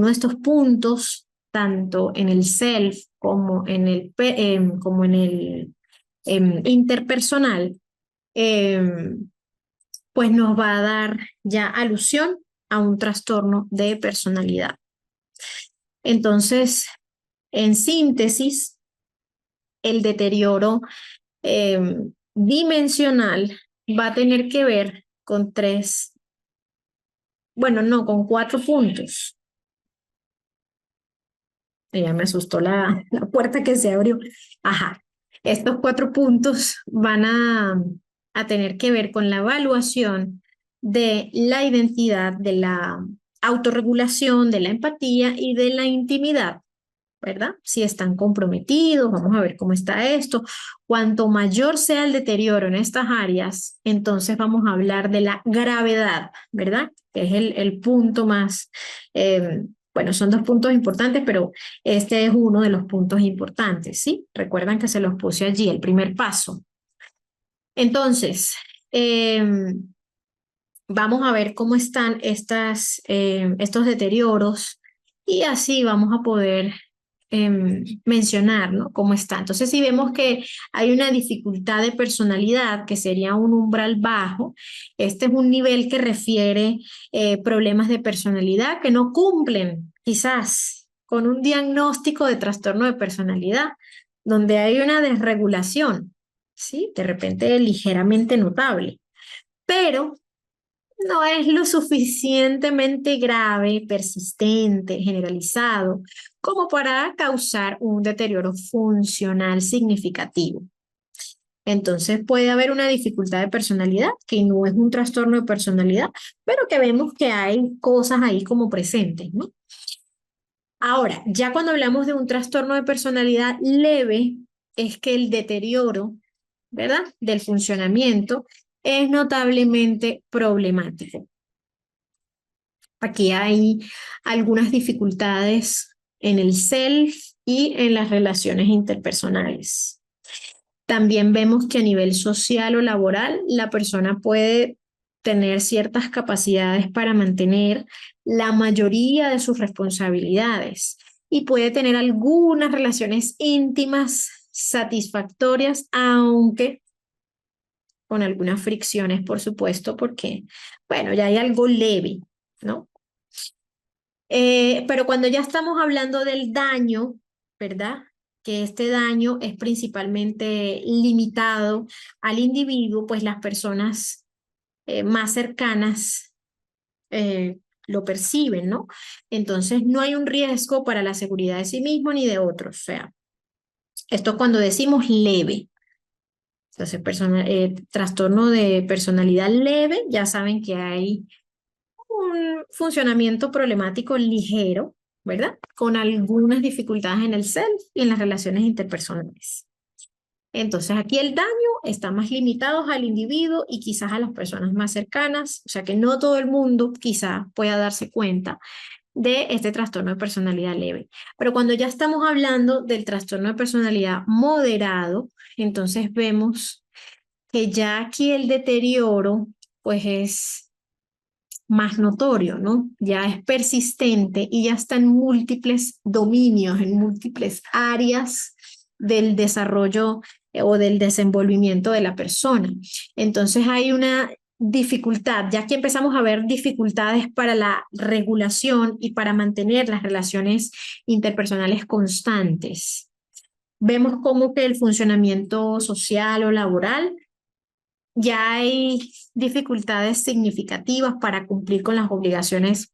de estos puntos, tanto en el self como en el interpersonal, pues nos va a dar ya alusión a un trastorno de personalidad. Entonces, en síntesis, el deterioro dimensional va a tener que ver con con 4 puntos. Ya me asustó la puerta que se abrió. Ajá. Estos 4 puntos van a tener que ver con la evaluación de la identidad, de la autorregulación, de la empatía y de la intimidad, ¿verdad? Si están comprometidos, vamos a ver cómo está esto. Cuanto mayor sea el deterioro en estas áreas, entonces vamos a hablar de la gravedad, ¿verdad? Que es el punto más, bueno, son 2 puntos importantes, pero este es uno de los puntos importantes, ¿sí? Recuerdan que se los puse allí, el primer paso. Entonces, vamos a ver cómo están estos deterioros y así vamos a poder mencionar, ¿no? Cómo está. Entonces, si vemos que hay una dificultad de personalidad, que sería un umbral bajo, este es un nivel que refiere problemas de personalidad que no cumplen quizás con un diagnóstico de trastorno de personalidad, donde hay una desregulación, ¿sí? De repente ligeramente notable, pero no es lo suficientemente grave, persistente, generalizado, como para causar un deterioro funcional significativo. Entonces puede haber una dificultad de personalidad, que no es un trastorno de personalidad, pero que vemos que hay cosas ahí como presentes, ¿no? Ahora, ya cuando hablamos de un trastorno de personalidad leve, es que el deterioro, ¿verdad?, del funcionamiento es notablemente problemático. Aquí hay algunas dificultades en el self y en las relaciones interpersonales. También vemos que a nivel social o laboral, la persona puede tener ciertas capacidades para mantener la mayoría de sus responsabilidades y puede tener algunas relaciones íntimas satisfactorias, aunque con algunas fricciones, por supuesto, porque, bueno, ya hay algo leve, ¿no? Pero cuando ya estamos hablando del daño, ¿verdad? Que este daño es principalmente limitado al individuo, pues las personas más cercanas lo perciben, ¿no? Entonces no hay un riesgo para la seguridad de sí mismo ni de otros. O sea, esto cuando decimos leve. Entonces, trastorno de personalidad leve, ya saben que hay un funcionamiento problemático ligero, ¿verdad? Con algunas dificultades en el self y en las relaciones interpersonales. Entonces, aquí el daño está más limitado al individuo y quizás a las personas más cercanas, o sea que no todo el mundo quizás pueda darse cuenta de este trastorno de personalidad leve. Pero cuando ya estamos hablando del trastorno de personalidad moderado, entonces vemos que ya aquí el deterioro, pues es más notorio, ¿no? Ya es persistente y ya está en múltiples dominios, en múltiples áreas del desarrollo o del desenvolvimiento de la persona. Entonces hay una dificultad, ya que empezamos a ver dificultades para la regulación y para mantener las relaciones interpersonales constantes. Vemos como que el funcionamiento social o laboral ya hay dificultades significativas para cumplir con las obligaciones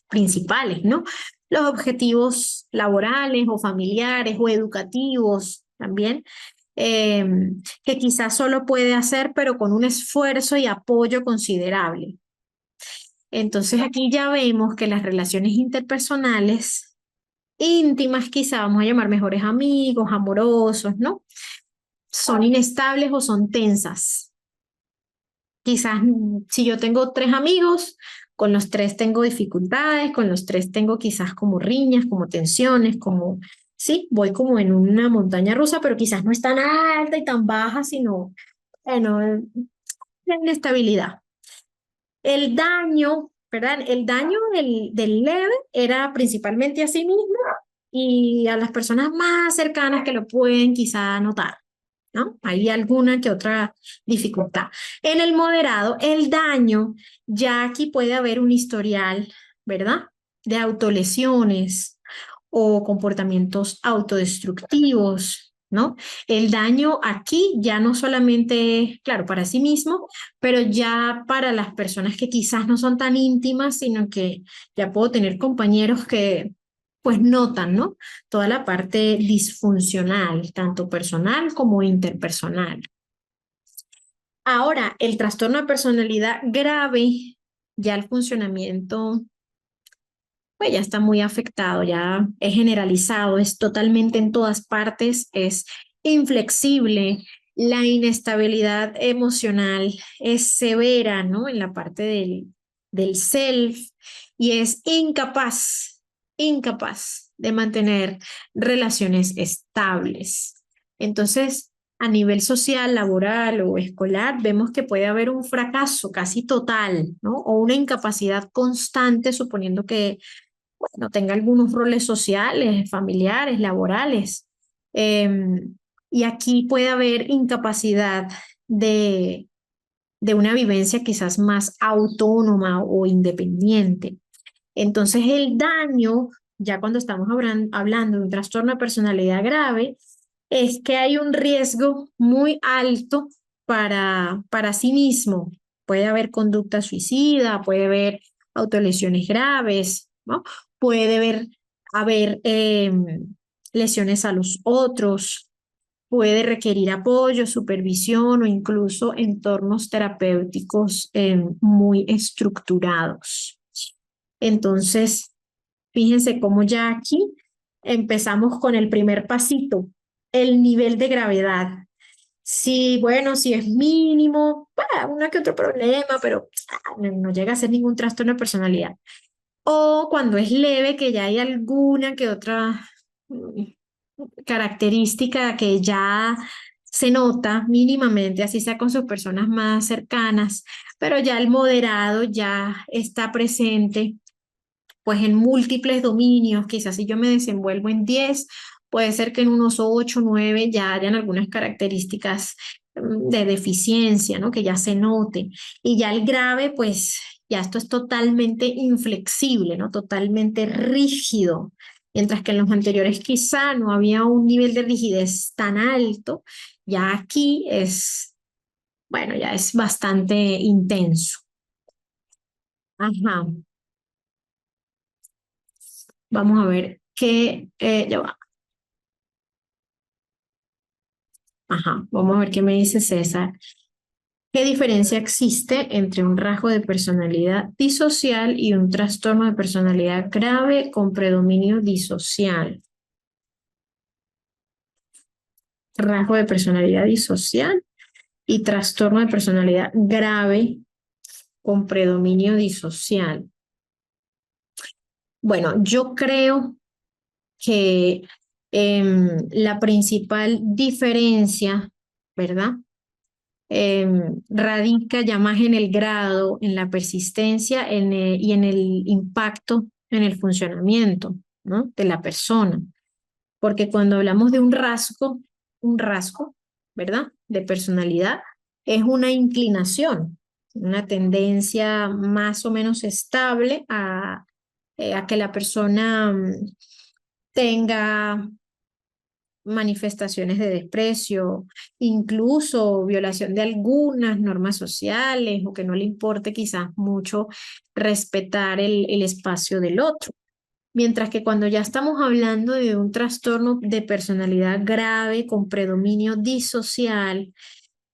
principales, ¿no? Los objetivos laborales o familiares o educativos también, eh, que quizás solo puede hacer, pero con un esfuerzo y apoyo considerable. Entonces aquí ya vemos que las relaciones interpersonales íntimas, quizá vamos a llamar mejores amigos, amorosos, ¿no? Son inestables o son tensas. Quizás si yo tengo tres amigos, con los tres tengo dificultades, con los tres tengo quizás como riñas, como tensiones, como, sí, voy como en una montaña rusa, pero quizás no es tan alta y tan baja, sino, bueno, la inestabilidad. El daño, ¿verdad? El daño del leve era principalmente a sí mismo y a las personas más cercanas que lo pueden quizá notar, ¿no? Hay alguna que otra dificultad. En el moderado, el daño, ya aquí puede haber un historial, ¿verdad? De autolesiones o comportamientos autodestructivos, ¿no? El daño aquí ya no solamente, claro, para sí mismo, pero ya para las personas que quizás no son tan íntimas, sino que ya puedo tener compañeros que pues notan, ¿no? Toda la parte disfuncional, tanto personal como interpersonal. Ahora, el trastorno de personalidad grave, ya el funcionamiento pues ya está muy afectado, ya es generalizado, es totalmente en todas partes, es inflexible, la inestabilidad emocional es severa, ¿no? En la parte del self y es incapaz de mantener relaciones estables. Entonces, a nivel social, laboral o escolar, vemos que puede haber un fracaso casi total, ¿no? O una incapacidad constante, suponiendo que no tenga algunos roles sociales, familiares, laborales. Y aquí puede haber incapacidad de, de una vivencia quizás más autónoma o independiente. Entonces el daño, ya cuando estamos hablando de un trastorno de personalidad grave, es que hay un riesgo muy alto para sí mismo. Puede haber conducta suicida, puede haber autolesiones graves, ¿no? Puede haber lesiones a los otros, puede requerir apoyo, supervisión o incluso entornos terapéuticos muy estructurados. Entonces, fíjense cómo ya aquí empezamos con el primer pasito, el nivel de gravedad. Sí, bueno, si es mínimo, una que otro problema, pero no llega a ser ningún trastorno de personalidad. O cuando es leve, que ya hay alguna que otra mm, característica que ya se nota mínimamente, así sea con sus personas más cercanas, pero ya el moderado ya está presente pues en múltiples dominios, quizás si yo me desenvuelvo en 10, puede ser que en unos 8, 9 ya hayan algunas características de deficiencia, ¿no? Que ya se noten. Y ya el grave, pues ya esto es totalmente inflexible, ¿no? Totalmente rígido. Mientras que en los anteriores quizá no había un nivel de rigidez tan alto, ya aquí es, bueno, ya es bastante intenso. Ajá, vamos a ver qué, ya va. Ajá, vamos a ver qué me dice César. ¿Qué diferencia existe entre un rasgo de personalidad disocial y un trastorno de personalidad grave con predominio disocial? Rasgo de personalidad disocial y trastorno de personalidad grave con predominio disocial. Bueno, yo creo que la principal diferencia, ¿verdad? Radica ya más en el grado, en la persistencia y en el impacto en el funcionamiento, ¿no? De la persona. Porque cuando hablamos de un rasgo, ¿verdad? De personalidad, es una inclinación, una tendencia más o menos estable a que la persona tenga manifestaciones de desprecio, incluso violación de algunas normas sociales o que no le importe quizás mucho respetar el espacio del otro. Mientras que cuando ya estamos hablando de un trastorno de personalidad grave con predominio disocial,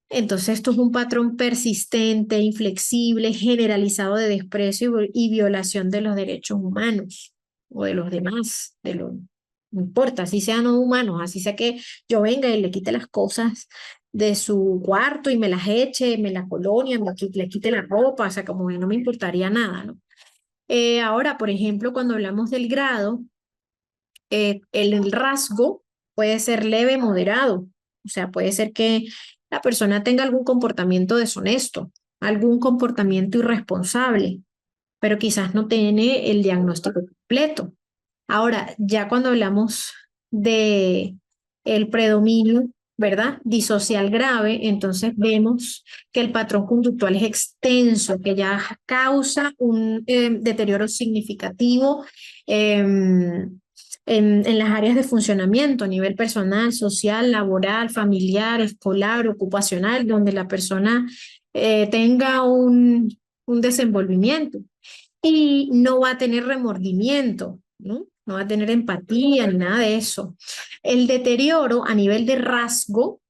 Entonces, esto es un patrón persistente, inflexible, generalizado de desprecio y violación de los derechos humanos o de los demás, no importa, así sean no humanos, así sea que yo venga y le quite las cosas de su cuarto y me las eche, me la colonia, le quite la ropa, o sea, como que no me importaría nada, ¿no? Ahora, por ejemplo, cuando hablamos del grado, el rasgo puede ser leve, moderado. O sea, puede ser que la persona tenga algún comportamiento deshonesto, algún comportamiento irresponsable, pero quizás no tiene el diagnóstico completo. Ahora, ya cuando hablamos de el predominio, ¿verdad? Disocial grave, entonces vemos que el patrón conductual es extenso, que ya causa un deterioro significativo en las áreas de funcionamiento a nivel personal, social, laboral, familiar, escolar, ocupacional, donde la persona tenga un desenvolvimiento y no va a tener remordimiento, ¿no? No va a tener empatía ni nada de eso. El deterioro a nivel de rasgo,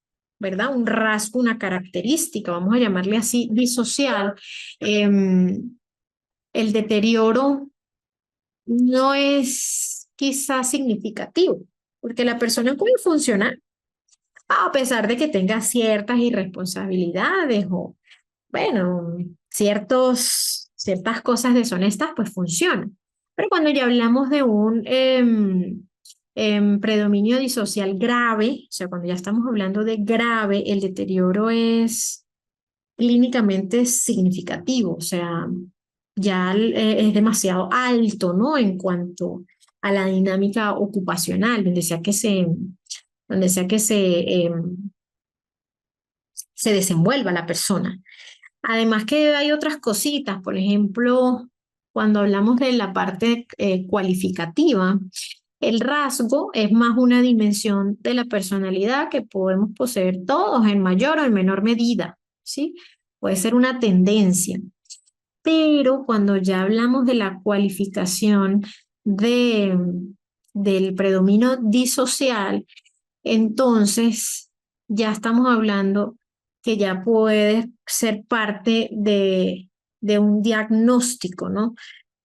¿verdad? Un rasgo, una característica, vamos a llamarle así, disocial. El deterioro no es quizás significativo, porque la persona puede funcionar a pesar de que tenga ciertas irresponsabilidades o, bueno, ciertas cosas deshonestas, pues funcionan. Pero cuando ya hablamos de un predominio disocial grave, o sea, cuando ya estamos hablando de grave, el deterioro es clínicamente significativo, o sea, ya es demasiado alto, ¿no? En cuanto a la dinámica ocupacional, donde sea que se desenvuelva la persona. Además que hay otras cositas, por ejemplo, cuando hablamos de la parte cualificativa, el rasgo es más una dimensión de la personalidad que podemos poseer todos en mayor o en menor medida, ¿sí? Puede ser una tendencia, pero cuando ya hablamos de la cualificación de, del predominio disocial, entonces ya estamos hablando que ya puede ser parte de un diagnóstico, ¿no?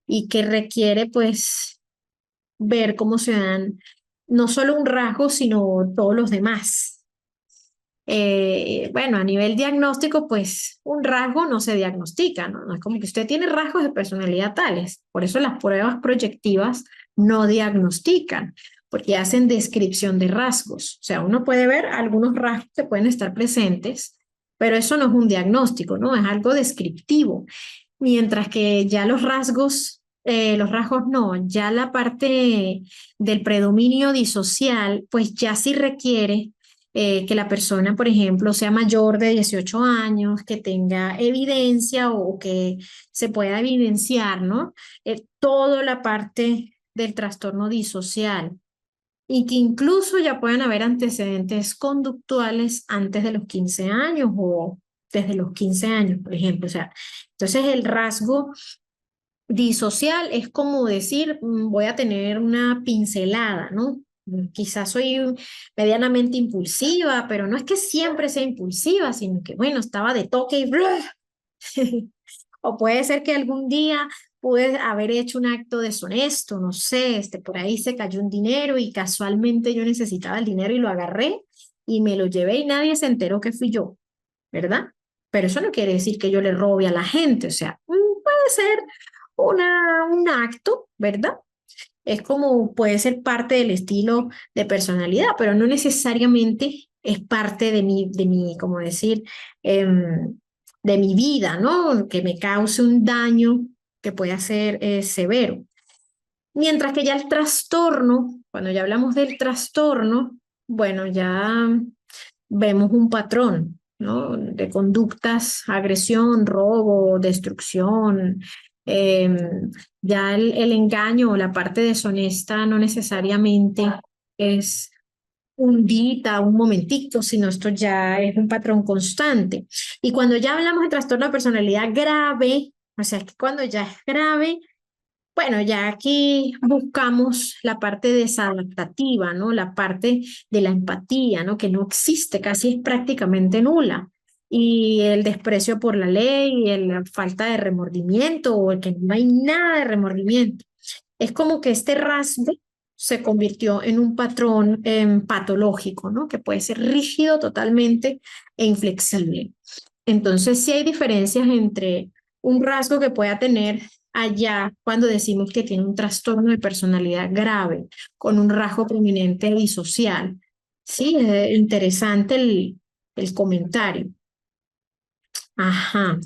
Y que requiere pues ver cómo se dan no solo un rasgo, sino todos los demás. Bueno, a nivel diagnóstico, pues un rasgo no se diagnostica, ¿no? No es como que usted tiene rasgos de personalidad tales. Por eso las pruebas proyectivas no diagnostican, porque hacen descripción de rasgos. O sea, uno puede ver algunos rasgos que pueden estar presentes, pero eso no es un diagnóstico, ¿no? Es algo descriptivo. Mientras que ya los rasgos no, ya la parte del predominio disocial, pues ya sí requiere que la persona, por ejemplo, sea mayor de 18 años, que tenga evidencia o que se pueda evidenciar, ¿no? Toda la parte del trastorno disocial y que incluso ya puedan haber antecedentes conductuales antes de los 15 años o desde los 15 años, por ejemplo. O sea, entonces el rasgo disocial es como decir, voy a tener una pincelada, ¿no? Quizás soy medianamente impulsiva, pero no es que siempre sea impulsiva, sino que, bueno, estaba de toque y ¡blah! O puede ser que algún día pude haber hecho un acto deshonesto, no sé, por ahí se cayó un dinero y casualmente yo necesitaba el dinero y lo agarré y me lo llevé y nadie se enteró que fui yo, ¿verdad? Pero eso no quiere decir que yo le robe a la gente, o sea, puede ser un acto, ¿verdad? Es como puede ser parte del estilo de personalidad, pero no necesariamente es parte como decir, de mi vida, ¿no? Que me cause un daño que pueda ser severo. Mientras que ya el trastorno, cuando ya hablamos del trastorno, bueno, ya vemos un patrón, ¿no? De conductas, agresión, robo, destrucción. eh, ya el engaño o la parte deshonesta no necesariamente es un dita, un momentito, sino esto ya es un patrón constante. Y cuando ya hablamos de trastorno de personalidad grave, o sea, que cuando ya es grave, bueno, ya aquí buscamos la parte desadaptativa, ¿no? La parte de la empatía, ¿no? Que no existe, casi es prácticamente nula. y el desprecio por la ley, y la falta de remordimiento o el que no hay nada de remordimiento. Es como que este rasgo se convirtió en un patrón patológico, ¿no? Que puede ser rígido totalmente e inflexible. Entonces, sí hay diferencias entre un rasgo que pueda tener allá cuando decimos que tiene un trastorno de personalidad grave con un rasgo prominente disocial. Sí, es interesante el comentario. Ajá,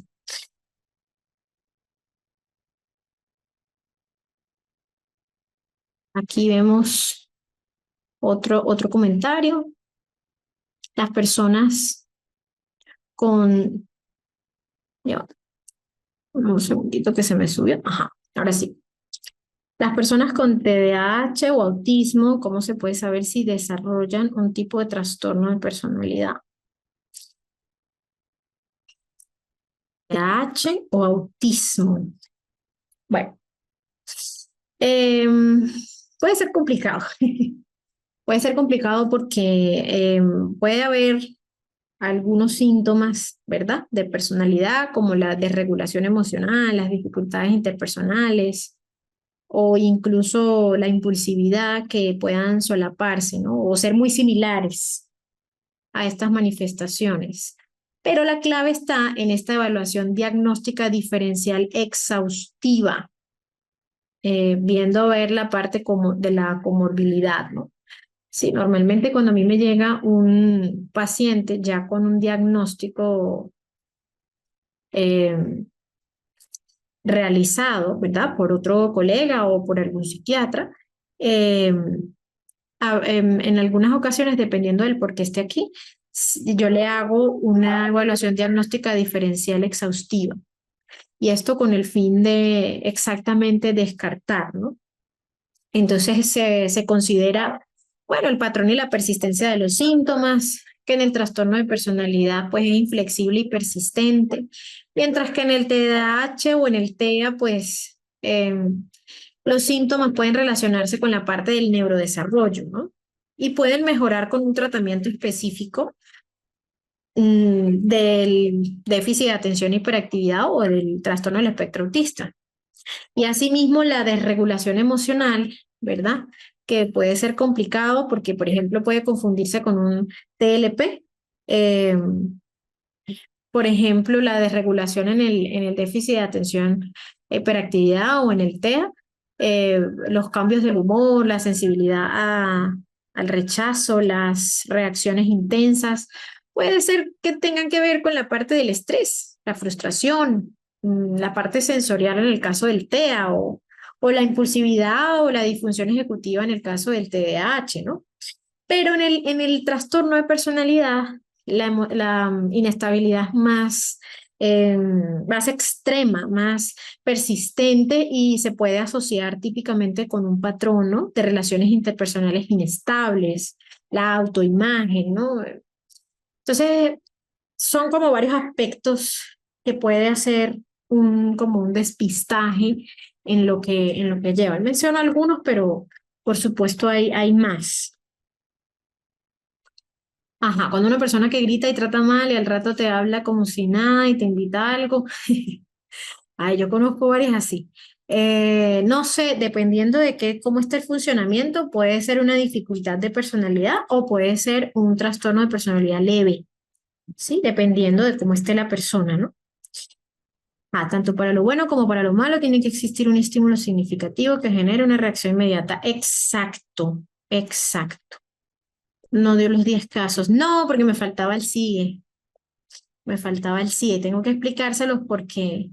aquí vemos otro comentario. Las personas con, ya, un segundito que se me subió. Ajá, ahora sí. Las personas con TDAH o autismo, ¿cómo se puede saber si desarrollan un tipo de trastorno de personalidad? TDAH o autismo. Bueno, em, puede ser complicado. Puede ser complicado porque puede haber algunos síntomas, ¿verdad? De personalidad, como la desregulación emocional, las dificultades interpersonales o incluso la impulsividad que puedan solaparse, ¿no? O ser muy similares a estas manifestaciones. Pero la clave está en esta evaluación diagnóstica diferencial exhaustiva, viendo a ver la parte como de la comorbilidad, ¿no? Sí, normalmente cuando a mí me llega un paciente ya con un diagnóstico eh, realizado, ¿verdad? Por otro colega o por algún psiquiatra, eh, en algunas ocasiones, dependiendo del por qué esté aquí, yo le hago una evaluación diagnóstica diferencial exhaustiva. Y esto con el fin de exactamente descartar, ¿no? Entonces se considera, bueno, el patrón y la persistencia de los síntomas, que en el trastorno de personalidad pues es inflexible y persistente, mientras que en el TDAH o en el TEA pues los síntomas pueden relacionarse con la parte del neurodesarrollo, ¿no? Y pueden mejorar con un tratamiento específico del déficit de atención y hiperactividad o del trastorno del espectro autista. Y asimismo la desregulación emocional, ¿verdad? Que puede ser complicado porque, por ejemplo, puede confundirse con un TLP. Eh, por ejemplo, la desregulación en el déficit de atención, hiperactividad o en el TEA, los cambios del humor, la sensibilidad al rechazo, las reacciones intensas, puede ser que tengan que ver con la parte del estrés, la frustración, la parte sensorial en el caso del TEA o la impulsividad o la disfunción ejecutiva en el caso del TDAH, ¿no? Pero en el trastorno de personalidad, la inestabilidad es más extrema, más persistente y se puede asociar típicamente con un patrón, ¿no? De relaciones interpersonales inestables, la autoimagen, ¿no? Entonces, son como varios aspectos que puede hacer como un despistaje en lo que lleva. Menciono algunos, pero por supuesto hay más. Ajá, cuando una persona que grita y trata mal y al rato te habla como si nada y te invita a algo. Ay, yo conozco varias así. No sé, dependiendo de cómo esté el funcionamiento, puede ser una dificultad de personalidad o puede ser un trastorno de personalidad leve, ¿sí? Dependiendo de cómo esté la persona, ¿no? Tanto para lo bueno como para lo malo tiene que existir un estímulo significativo que genere una reacción inmediata. Exacto, exacto. No dio los 10 casos. No, porque me faltaba el sigue. Me faltaba el sí, tengo que explicárselos porque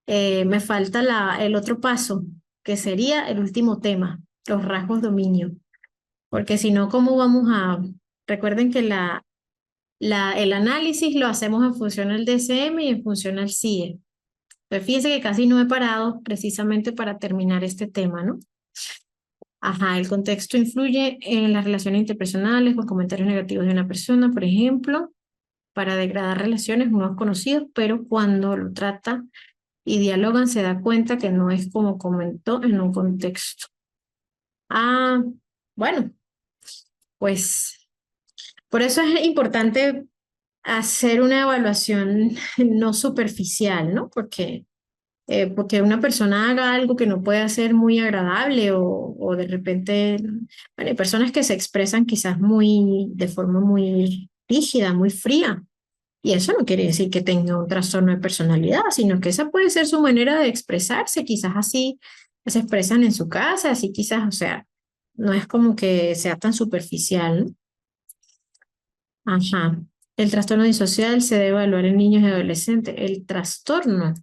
me falta el otro paso, que sería el último tema, los rasgos dominio. Porque si no, ¿cómo vamos a...? Recuerden que el análisis lo hacemos en función al DSM y en función al CIE. Entonces, fíjense que casi no he parado precisamente para terminar este tema, ¿no? Ajá, el contexto influye en las relaciones interpersonales, los comentarios negativos de una persona, por ejemplo, para degradar relaciones unos conocidos, pero cuando lo trata y dialogan se da cuenta que no es como comentó en un contexto. Ah, bueno, pues por eso es importante hacer una evaluación no superficial, ¿no? Porque una persona haga algo que no pueda ser muy agradable o de repente, bueno, hay personas que se expresan quizás de forma muy rígida, muy fría. Y eso no quiere decir que tenga un trastorno de personalidad, sino que esa puede ser su manera de expresarse. Quizás así se expresan en su casa, así quizás, o sea, no es como que sea tan superficial, ¿no? Ajá. El trastorno disocial se debe evaluar en niños y adolescentes. El trastorno.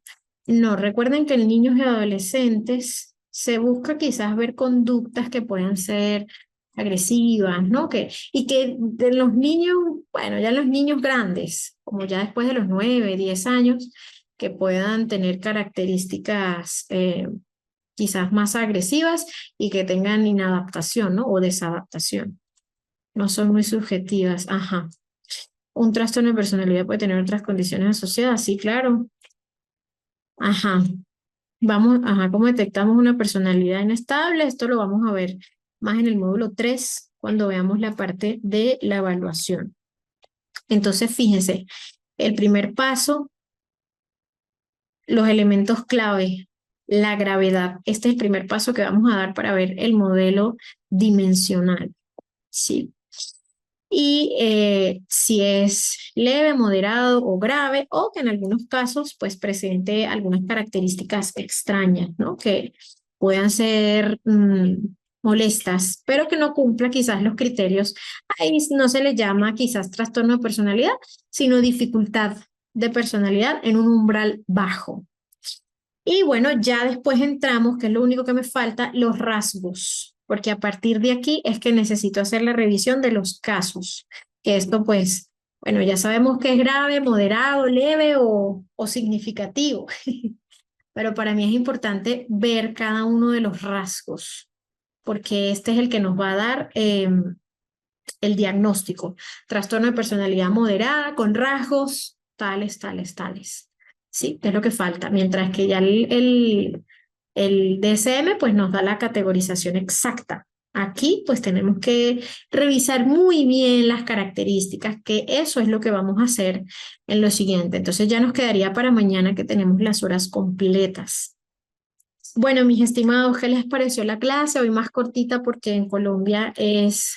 No, recuerden que en niños y adolescentes se busca quizás ver conductas que puedan ser agresivas, ¿no? Y que de los niños, bueno, ya los niños grandes, como ya después de los 9, 10 años, que puedan tener características quizás más agresivas y que tengan inadaptación, ¿no? O desadaptación. No son muy subjetivas. Ajá. Un trastorno de personalidad puede tener otras condiciones asociadas, sí, claro. Ajá. Ajá, ¿cómo detectamos una personalidad inestable? Esto lo vamos a ver más en el módulo 3 cuando veamos la parte de la evaluación. Entonces, fíjense, el primer paso, los elementos clave, la gravedad. Este es el primer paso que vamos a dar para ver el modelo dimensional, ¿sí? Y si es leve, moderado o grave, o que en algunos casos pues presente algunas características extrañas, ¿no? Que puedan ser molestas, pero que no cumpla quizás los criterios. Ahí no se le llama quizás trastorno de personalidad, sino dificultad de personalidad en un umbral bajo. Y bueno, ya después entramos, que es lo único que me falta, los rasgos, porque a partir de aquí es que necesito hacer la revisión de los casos, que esto pues, bueno, ya sabemos que es grave, moderado, leve o significativo, pero para mí es importante ver cada uno de los rasgos, porque este es el que nos va a dar el diagnóstico. Trastorno de personalidad moderada con rasgos tales, tales, tales. Sí, es lo que falta. Mientras que ya el DSM pues nos da la categorización exacta. Aquí pues tenemos que revisar muy bien las características, que eso es lo que vamos a hacer en lo siguiente. Entonces ya nos quedaría para mañana que tenemos las horas completas. Bueno, mis estimados, ¿qué les pareció la clase? Hoy más cortita porque en Colombia es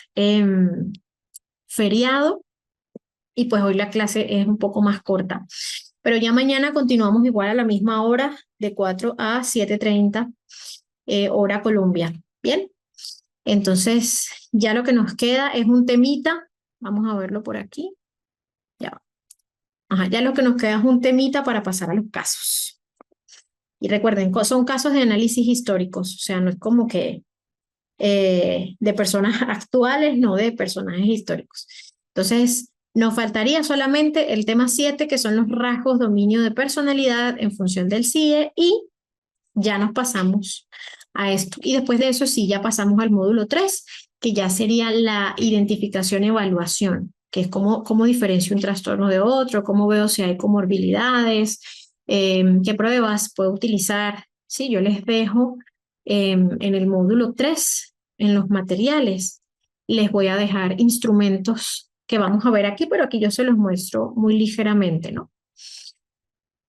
feriado y pues hoy la clase es un poco más corta. Pero ya mañana continuamos igual a la misma hora, de 4 a 7:30, hora Colombia. Bien, entonces ya lo que nos queda es un temita. Vamos a verlo por aquí. Ya. Ajá, ya lo que nos queda es un temita para pasar a los casos. Y recuerden, son casos de análisis históricos, o sea, no es como que de personas actuales, no de personajes históricos. Entonces, nos faltaría solamente el tema 7, que son los rasgos dominio de personalidad en función del CIE, y ya nos pasamos a esto. Y después de eso, sí, ya pasamos al módulo 3, que ya sería la identificación-evaluación, que es cómo diferencio un trastorno de otro, cómo veo si hay comorbilidades, qué pruebas puedo utilizar. Sí, yo les dejo en el módulo 3, en los materiales, les voy a dejar instrumentos que vamos a ver aquí, pero aquí yo se los muestro muy ligeramente, ¿no?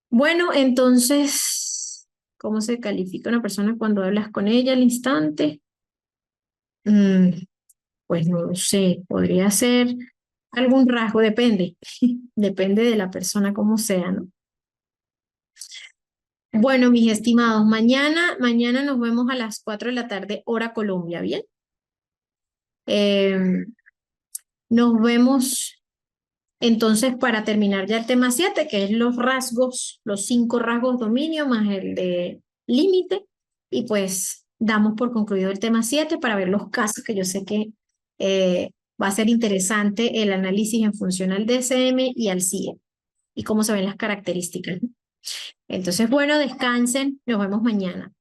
Bueno, entonces, ¿cómo se califica una persona cuando hablas con ella al instante? Mm, pues no lo sé, podría ser algún rasgo, depende, depende de la persona como sea, ¿no? Bueno, mis estimados, mañana nos vemos a las 4 de la tarde, hora Colombia, ¿bien? Em, Nos vemos entonces para terminar ya el tema 7, que es los rasgos, los 5 rasgos dominio más el de límite. Y pues damos por concluido el tema 7 para ver los casos, que yo sé que va a ser interesante el análisis en función al DSM y al CIE y cómo se ven las características, ¿no? Entonces, bueno, descansen, nos vemos mañana.